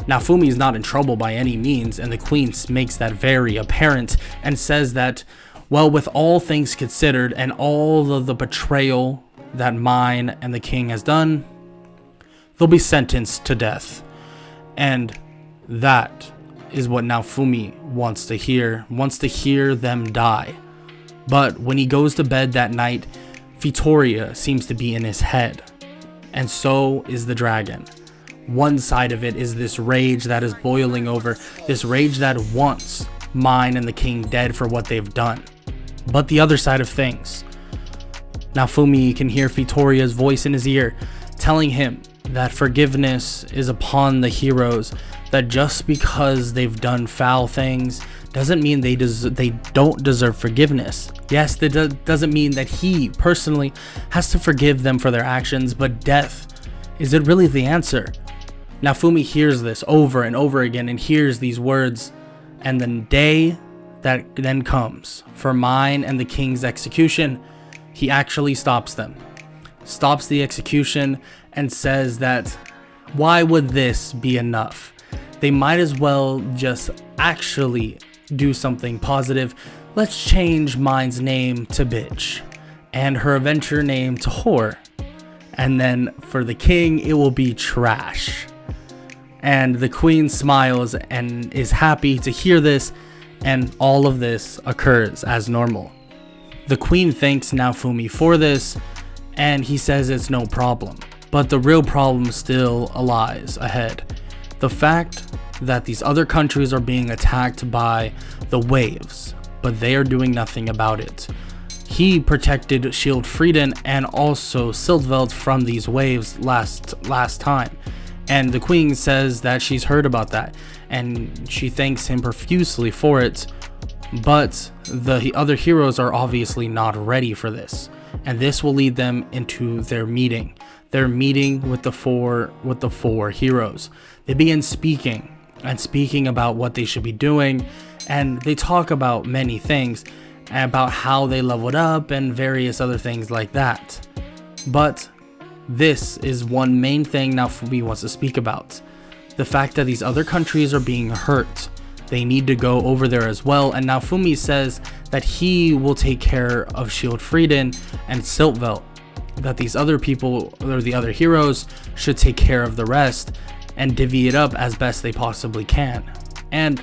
Naofumi is not in trouble by any means, and the queen makes that very apparent and says that, well, with all things considered and all of the betrayal that Mine and the king has done, they'll be sentenced to death. And that is what Naofumi wants to hear them die. But when he goes to bed that night, Vittoria seems to be in his head, and so is the dragon. One side of it is this rage that is boiling over, this rage that wants Mine and the king dead for what they've done. But the other side of things, Naofumi can hear Vittoria's voice in his ear, telling him that forgiveness is upon the heroes, that just because they've done foul things doesn't mean they don't deserve forgiveness. Yes, that doesn't mean that he personally has to forgive them for their actions, but death, is it really the answer? Naofumi hears this over and over again and hears these words, and the day that then comes for Mine and the king's execution, he actually stops them. Stops the execution and says that why would this be enough? They might as well just actually do something positive. Let's change Mine's name to Bitch and her adventure name to Whore. And then for the king, it will be Trash. And the queen smiles and is happy to hear this, and all of this occurs as normal. The queen thanks Naofumi for this, and he says it's no problem. But the real problem still lies ahead. The fact that these other countries are being attacked by the waves, but they are doing nothing about it. He protected Shield Frieden and also Sildveld from these waves last time. And the queen says that she's heard about that, and she thanks him profusely for it. But the other heroes are obviously not ready for this, and this will lead them into their meeting with the four heroes. They begin speaking about what they should be doing, and they talk about many things, about how they leveled up and various other things like that. But This is one main thing Naofumi wants to speak about. The fact that these other countries are being hurt. They need to go over there as well, and Naofumi says that he will take care of Shield Frieden and Siltvelt. That these other people, or the other heroes, should take care of the rest and divvy it up as best they possibly can. And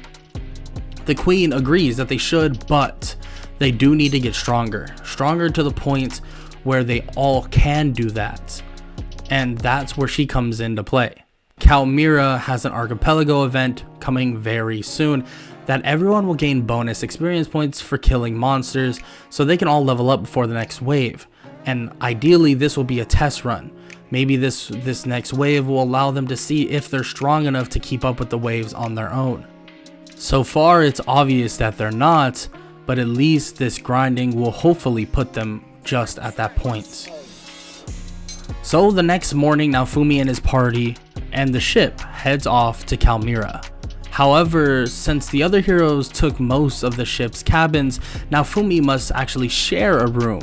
the Queen agrees that they should, but they do need to get stronger. Stronger to the point where they all can do that. And that's where she comes into play. Kalmyra has an archipelago event coming very soon that everyone will gain bonus experience points for killing monsters so they can all level up before the next wave. And ideally this will be a test run. Maybe this next wave will allow them to see if they're strong enough to keep up with the waves on their own. So far it's obvious that they're not, but at least this grinding will hopefully put them just at that point. So the next morning, Naofumi and his party and the ship heads off to Kalmyra. However, since the other heroes took most of the ship's cabins, Naofumi must actually share a room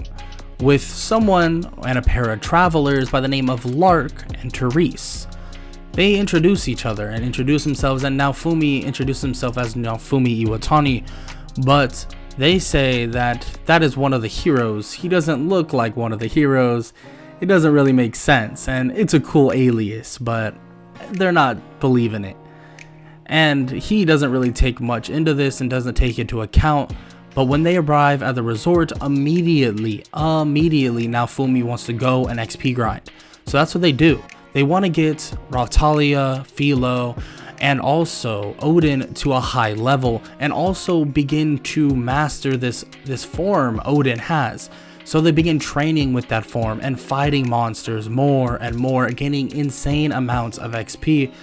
with someone and a pair of travelers by the name of Lark and Therese. They introduce each other and introduce themselves, and Naofumi introduced himself as Naofumi Iwatani, but they say that that is one of the heroes. He doesn't look like one of the heroes. It doesn't really make sense, and it's a cool alias, but they're not believing it. And he doesn't really take much into this and doesn't take it into account. But when they arrive at the resort, immediately Naofumi wants to go and XP grind. So that's what they do. They want to get Rautalia, Philo, and also Odin to a high level, and also begin to master this form Odin has. So they begin training with that form and fighting monsters more and more, gaining insane amounts of XP.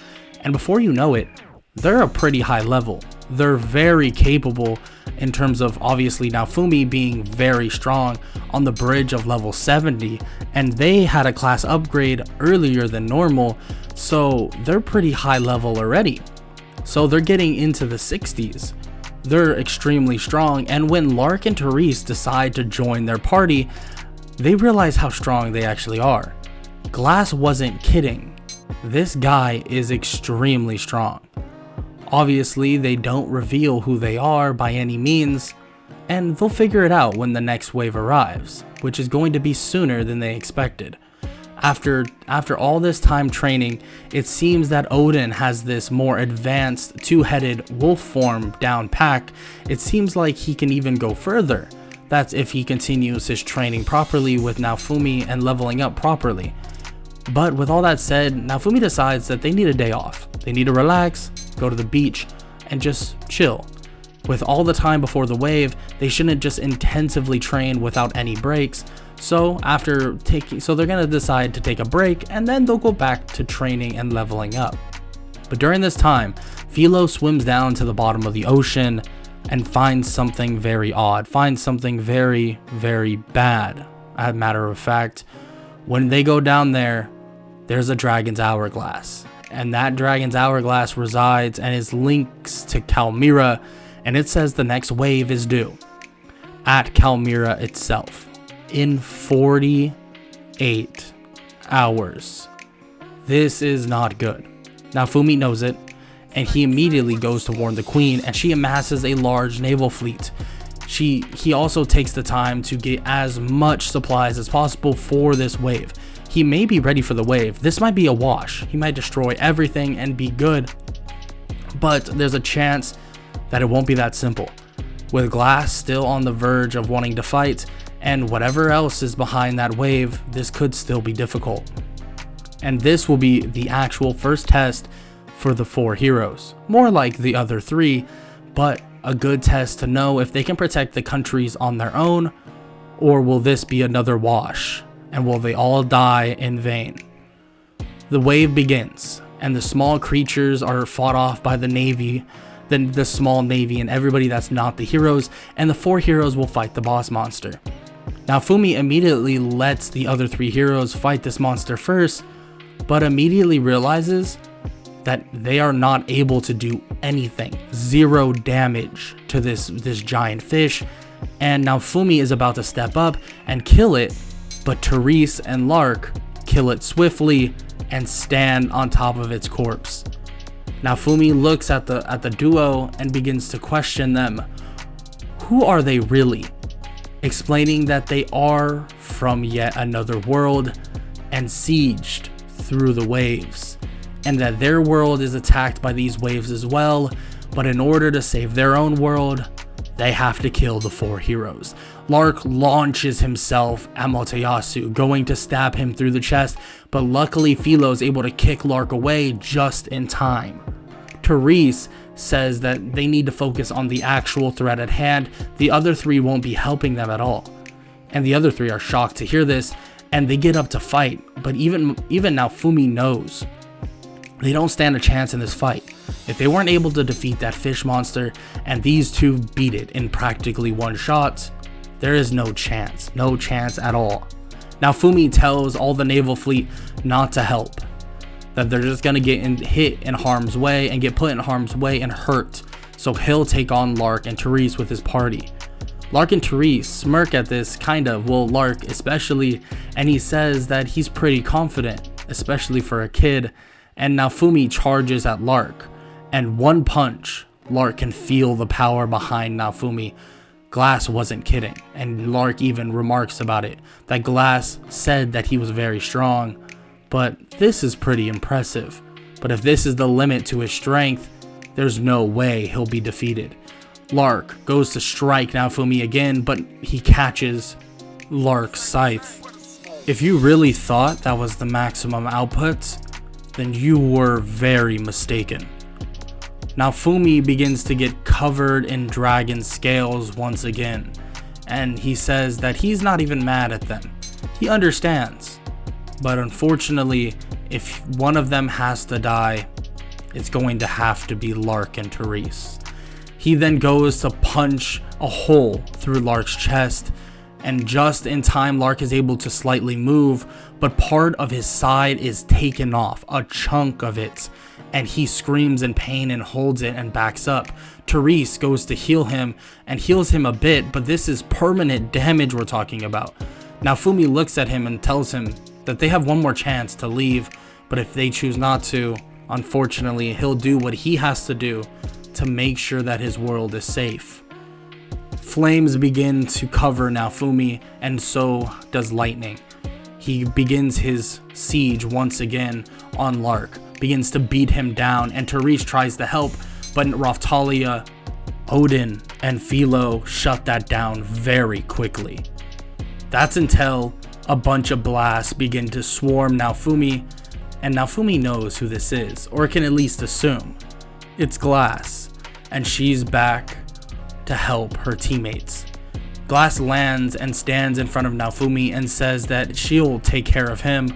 And before you know it, they're a pretty high level. They're very capable in terms of obviously Naofumi being very strong on the bridge of level 70, and they had a class upgrade earlier than normal, so they're pretty high level already. So they're getting into the 60s. They're extremely strong, and when Lark and Therese decide to join their party, they realize how strong they actually are. Glass wasn't kidding. This guy is extremely strong. Obviously, they don't reveal who they are by any means, and they'll figure it out when the next wave arrives, which is going to be sooner than they expected. After all this time training, it seems that Odin has this more advanced two-headed wolf form down pack. It seems like he can even go further. That's if he continues his training properly with Naofumi and leveling up properly. But with all that said, Naofumi decides that they need a day off. They need to relax, go to the beach, and just chill. With all the time before the wave, they shouldn't just intensively train without any breaks. So they're gonna decide to take a break, and then they'll go back to training and leveling up. But during this time, Philo swims down to the bottom of the ocean and finds something very odd, finds something very, very bad. As a matter of fact, when they go down there, there's a dragon's hourglass, and that dragon's hourglass resides and is linked to Kalmyra, and it says the next wave is due at Kalmyra itself in 48 hours. This is not good. Naofumi knows it, and he immediately goes to warn the queen, and she amasses a large naval fleet. He also takes the time to get as much supplies as possible for this wave. He may be ready for the wave. This might be a wash. He might destroy everything and be good, but there's a chance that it won't be that simple. With Glass still on the verge of wanting to fight, and whatever else is behind that wave, this could still be difficult. And this will be the actual first test for the 4 heroes. More like the other 3, but a good test to know if they can protect the countries on their own, or will this be another wash, and will they all die in vain? The wave begins, and the small creatures are fought off by the navy, then the small navy and everybody that's not the heroes, and the 4 heroes will fight the boss monster. Naofumi immediately lets the other 3 heroes fight this monster first, but immediately realizes that they are not able to do anything. 0 damage to this giant fish, and Naofumi is about to step up and kill it, but Therese and Lark kill it swiftly, and stand on top of its corpse. Naofumi looks at the duo and begins to question them. Who are they really? Explaining that they are from yet another world and sieged through the waves, and that their world is attacked by these waves as well, but in order to save their own world, they have to kill the 4 heroes. Lark launches himself at Motoyasu, going to stab him through the chest, but luckily Philo is able to kick Lark away just in time. Therese says that they need to focus on the actual threat at hand. The other 3 won't be helping them at all. And the other 3 are shocked to hear this, and they get up to fight, but even Naofumi knows they don't stand a chance in this fight. If they weren't able to defeat that fish monster and these 2 beat it in practically 1 shot, there is no chance at all. Naofumi tells all the naval fleet not to help, that they're just gonna get hit in harm's way and get put in harm's way and hurt, so he'll take on Lark and Therese with his party. Lark and Therese smirk at this, Lark especially, and he says that he's pretty confident, especially for a kid, and Naofumi charges at Lark, and 1 punch, Lark can feel the power behind Naofumi. Glass wasn't kidding, and Lark even remarks about it, that Glass said that he was very strong, but this is pretty impressive. But if this is the limit to his strength, there's no way he'll be defeated. Lark goes to strike Naofumi again, but he catches Lark's scythe. If you really thought that was the maximum output, then you were very mistaken. Naofumi begins to get covered in dragon scales once again, and he says that he's not even mad at them. He understands, but unfortunately, if one of them has to die, it's going to have to be Lark and Therese. He then goes to punch a hole through Lark's chest, and just in time Lark is able to slightly move, but part of his side is taken off, a chunk of it, and he screams in pain and holds it and backs up. Therese goes to heal him and heals him a bit, but this is permanent damage we're talking about. Naofumi looks at him and tells him that they have 1 more chance to leave, but if they choose not to, unfortunately he'll do what he has to do to make sure that his world is safe. Flames begin to cover Naofumi, and so does lightning. He begins his siege once again on Lark, begins to beat him down, and Therese tries to help, but Raphtalia, Odin, and Philo shut that down very quickly. That's until a bunch of blasts begin to swarm Naofumi, and Naofumi knows who this is, or can at least assume. It's Glass, and she's back to help her teammates. Glass lands and stands in front of Naofumi and says that she'll take care of him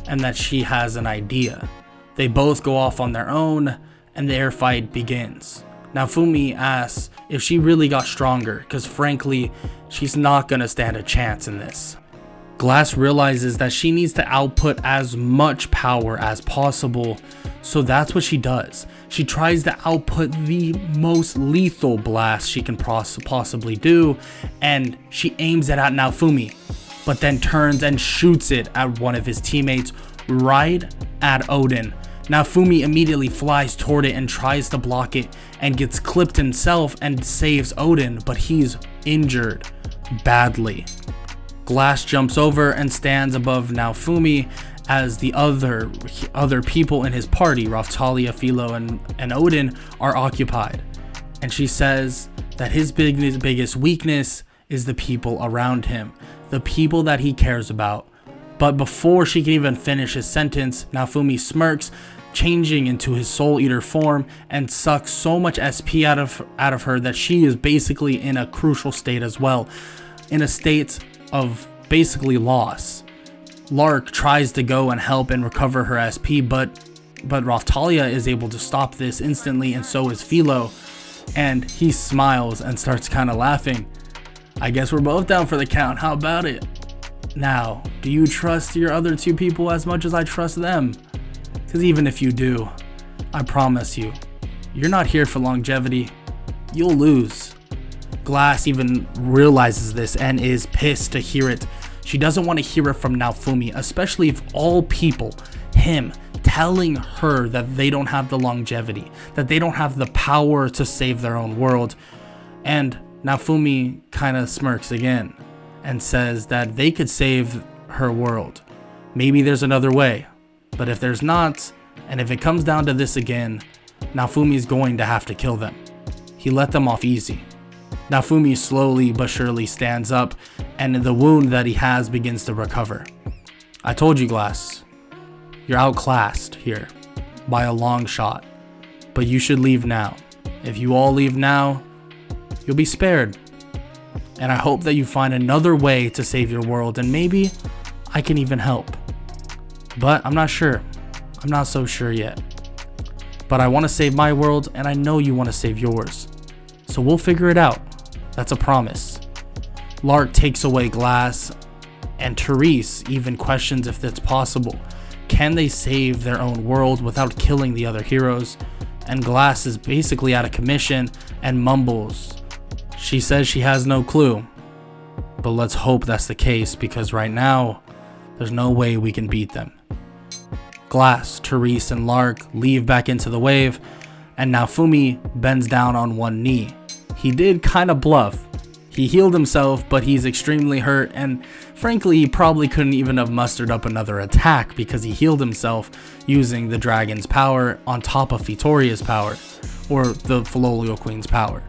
and that she has an idea. They both go off on their own and the air fight begins. Naofumi asks if she really got stronger, because frankly, she's not gonna stand a chance in this. Glass realizes that she needs to output as much power as possible, so that's what she does. She tries to output the most lethal blast she can possibly do, and she aims it at Naofumi, but then turns and shoots it at one of his teammates right at Odin. Naofumi immediately flies toward it and tries to block it and gets clipped himself and saves Odin, but he's injured badly. Glass jumps over and stands above Naofumi as the other people in his party, Raphtalia, Philo, and Odin, are occupied. And she says that his biggest weakness is the people around him, the people that he cares about. But before she can even finish his sentence, Naofumi smirks, changing into his Soul Eater form, and sucks so much SP out of her that she is basically in a crucial state as well, in a state of basically loss. Lark tries to go and help and recover her SP, but Raphtalia is able to stop this instantly, and so is Philo, and he smiles and starts kind of laughing. I guess we're both down for the count, how about it? Now, do you trust your other 2 people as much as I trust them? Because even if you do, I promise you, you're not here for longevity. You'll lose. Glass even realizes this and is pissed to hear it. She doesn't want to hear it from Naofumi, especially if all people, him, telling her that they don't have the longevity, that they don't have the power to save their own world. And Naofumi kind of smirks again and says that they could save her world. Maybe there's another way, but if there's not, and if it comes down to this again, Naofumi is going to have to kill them. He let them off easy. Naofumi slowly but surely stands up, and the wound that he has begins to recover. I told you, Glass, you're outclassed here by a long shot, but you should leave now. If you all leave now, you'll be spared. And I hope that you find another way to save your world, and maybe I can even help. But I'm not sure. I'm not so sure yet. But I want to save my world, and I know you want to save yours. So we'll figure it out. That's a promise. Lark takes away Glass, and Therese even questions if that's possible. Can they save their own world without killing the other heroes? And Glass is basically out of commission and mumbles. She says she has no clue. But let's hope that's the case, because right now, there's no way we can beat them. Glass, Therese, and Lark leave back into the wave, and Naofumi bends down on one knee. He did kind of bluff. He healed himself, but he's extremely hurt, and frankly, he probably couldn't even have mustered up another attack because he healed himself using the dragon's power on top of Fitoria's power, or the Filolio Queen's power.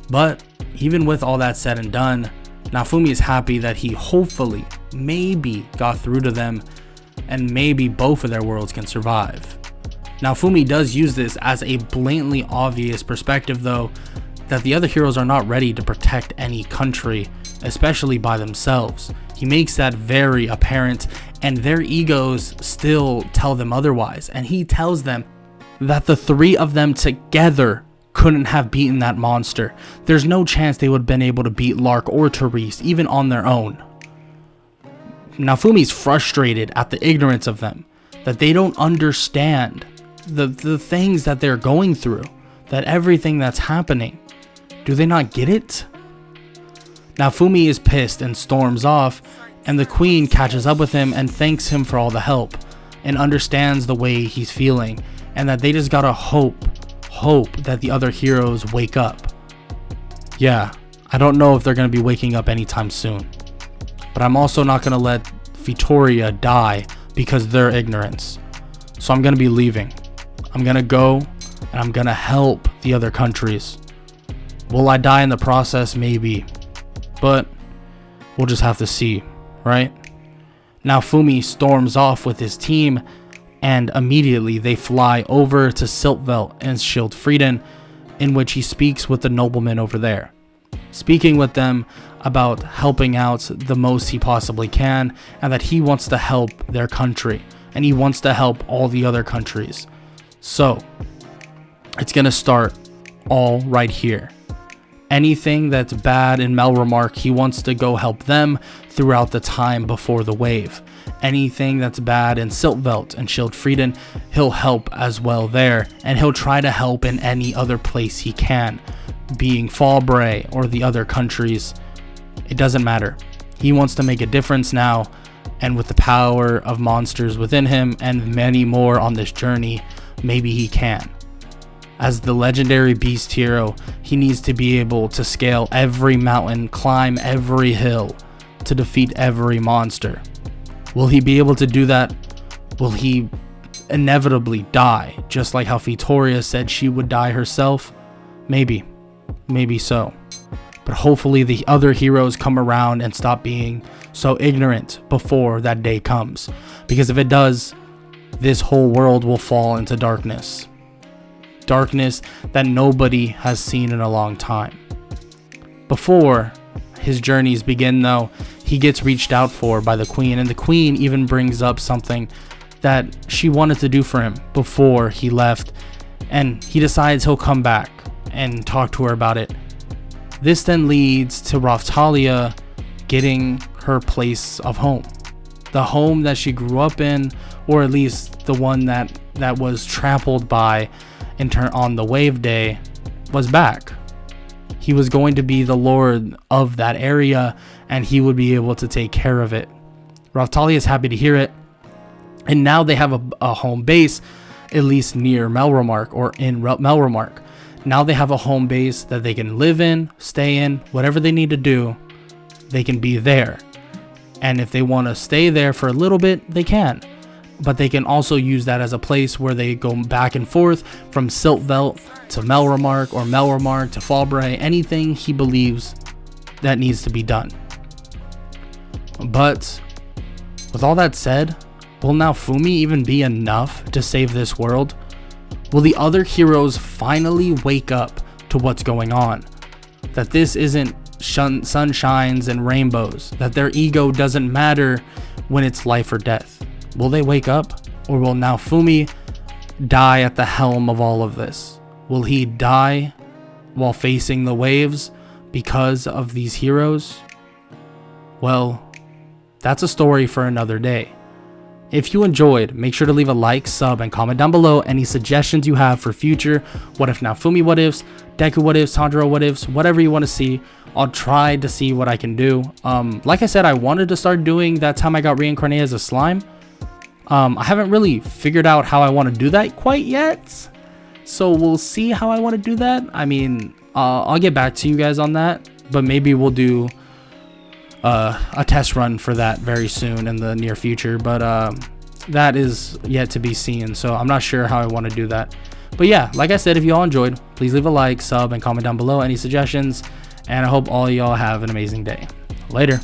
But even with all that said and done, Naofumi is happy that he hopefully, maybe got through to them, and maybe both of their worlds can survive. Naofumi does use this as a blatantly obvious perspective, though, that the other heroes are not ready to protect any country, especially by themselves. He makes that very apparent, and their egos still tell them otherwise, and he tells them that the three of them together couldn't have beaten that monster. There's no chance they would have been able to beat Lark or Therese, even on their own. Naofumi's frustrated at the ignorance of them, that they don't understand the things that they're going through, that everything that's happening. Do they not get it? Naofumi is pissed and storms off, and the queen catches up with him and thanks him for all the help, and understands the way he's feeling, and that they just gotta hope that the other heroes wake up. Yeah, I don't know if they're gonna be waking up anytime soon, but I'm also not gonna let Fitoria die because of their ignorance. So I'm gonna be leaving. I'm gonna go, and I'm gonna help the other countries. Will I die in the process? Maybe. But we'll just have to see, right? Naofumi storms off with his team, and immediately they fly over to Siltveld and Schildfrieden, in which he speaks with the noblemen over there, speaking with them about helping out the most he possibly can, and that he wants to help their country, and he wants to help all the other countries. So it's gonna start all right here. Anything that's bad in Melremark, he wants to go help them throughout the time before the wave. Anything that's bad in Siltveld and Schildfrieden, he'll help as well there, and he'll try to help in any other place he can, being Fallbray or the other countries. It doesn't matter. He wants to make a difference now, and with the power of monsters within him and many more on this journey, maybe he can. As the legendary beast hero, he needs to be able to scale every mountain, climb every hill, to defeat every monster. Will he be able to do that? Will he inevitably die, just like how Fitoria said she would die herself? Maybe so. But hopefully the other heroes come around and stop being so ignorant before that day comes. Because if it does, this whole world will fall into darkness. Darkness that nobody has seen in a long time. Before his journeys begin, though, he gets reached out for by the queen, and the queen even brings up something that she wanted to do for him before he left, and he decides he'll come back and talk to her about it. This then leads to Raphtalia getting her place of home. The home that she grew up in, or at least the one that was trampled by on the wave day, was back. He was going to be the lord of that area, and he would be able to take care of it. Raftali is happy to hear it, and now they have a home base, at least near Melromark or in Melromark. Now they have a home base that they can live in, stay in, whatever they need to do, they can be there. And if they want to stay there for a little bit, they can. But they can also use that as a place where they go back and forth from Siltveld to Melromark or Melromark to Fallbray, anything he believes that needs to be done. But with all that said, will Naofumi even be enough to save this world? Will the other heroes finally wake up to what's going on? That this isn't sunshines and rainbows, that their ego doesn't matter when it's life or death. Will they wake up, or will Naofumi die at the helm of all of this? Will he die while facing the waves because of these heroes? Well, that's a story for another day. If you enjoyed, make sure to leave a like, sub, and comment down below any suggestions you have for future What If Naofumi What Ifs, Deku What Ifs, Tanjiro What Ifs, whatever you want to see. I'll try to see what I can do. Like I said, I wanted to start doing that time I got reincarnated as a slime. I haven't really figured out how I want to do that quite yet. So we'll see how I want to do that. I mean, I'll get back to you guys on that. But maybe we'll do a test run for that very soon in the near future. But that is yet to be seen. So I'm not sure how I want to do that. But yeah, like I said, if you all enjoyed, please leave a like, sub, and comment down below any suggestions. And I hope all y'all have an amazing day. Later.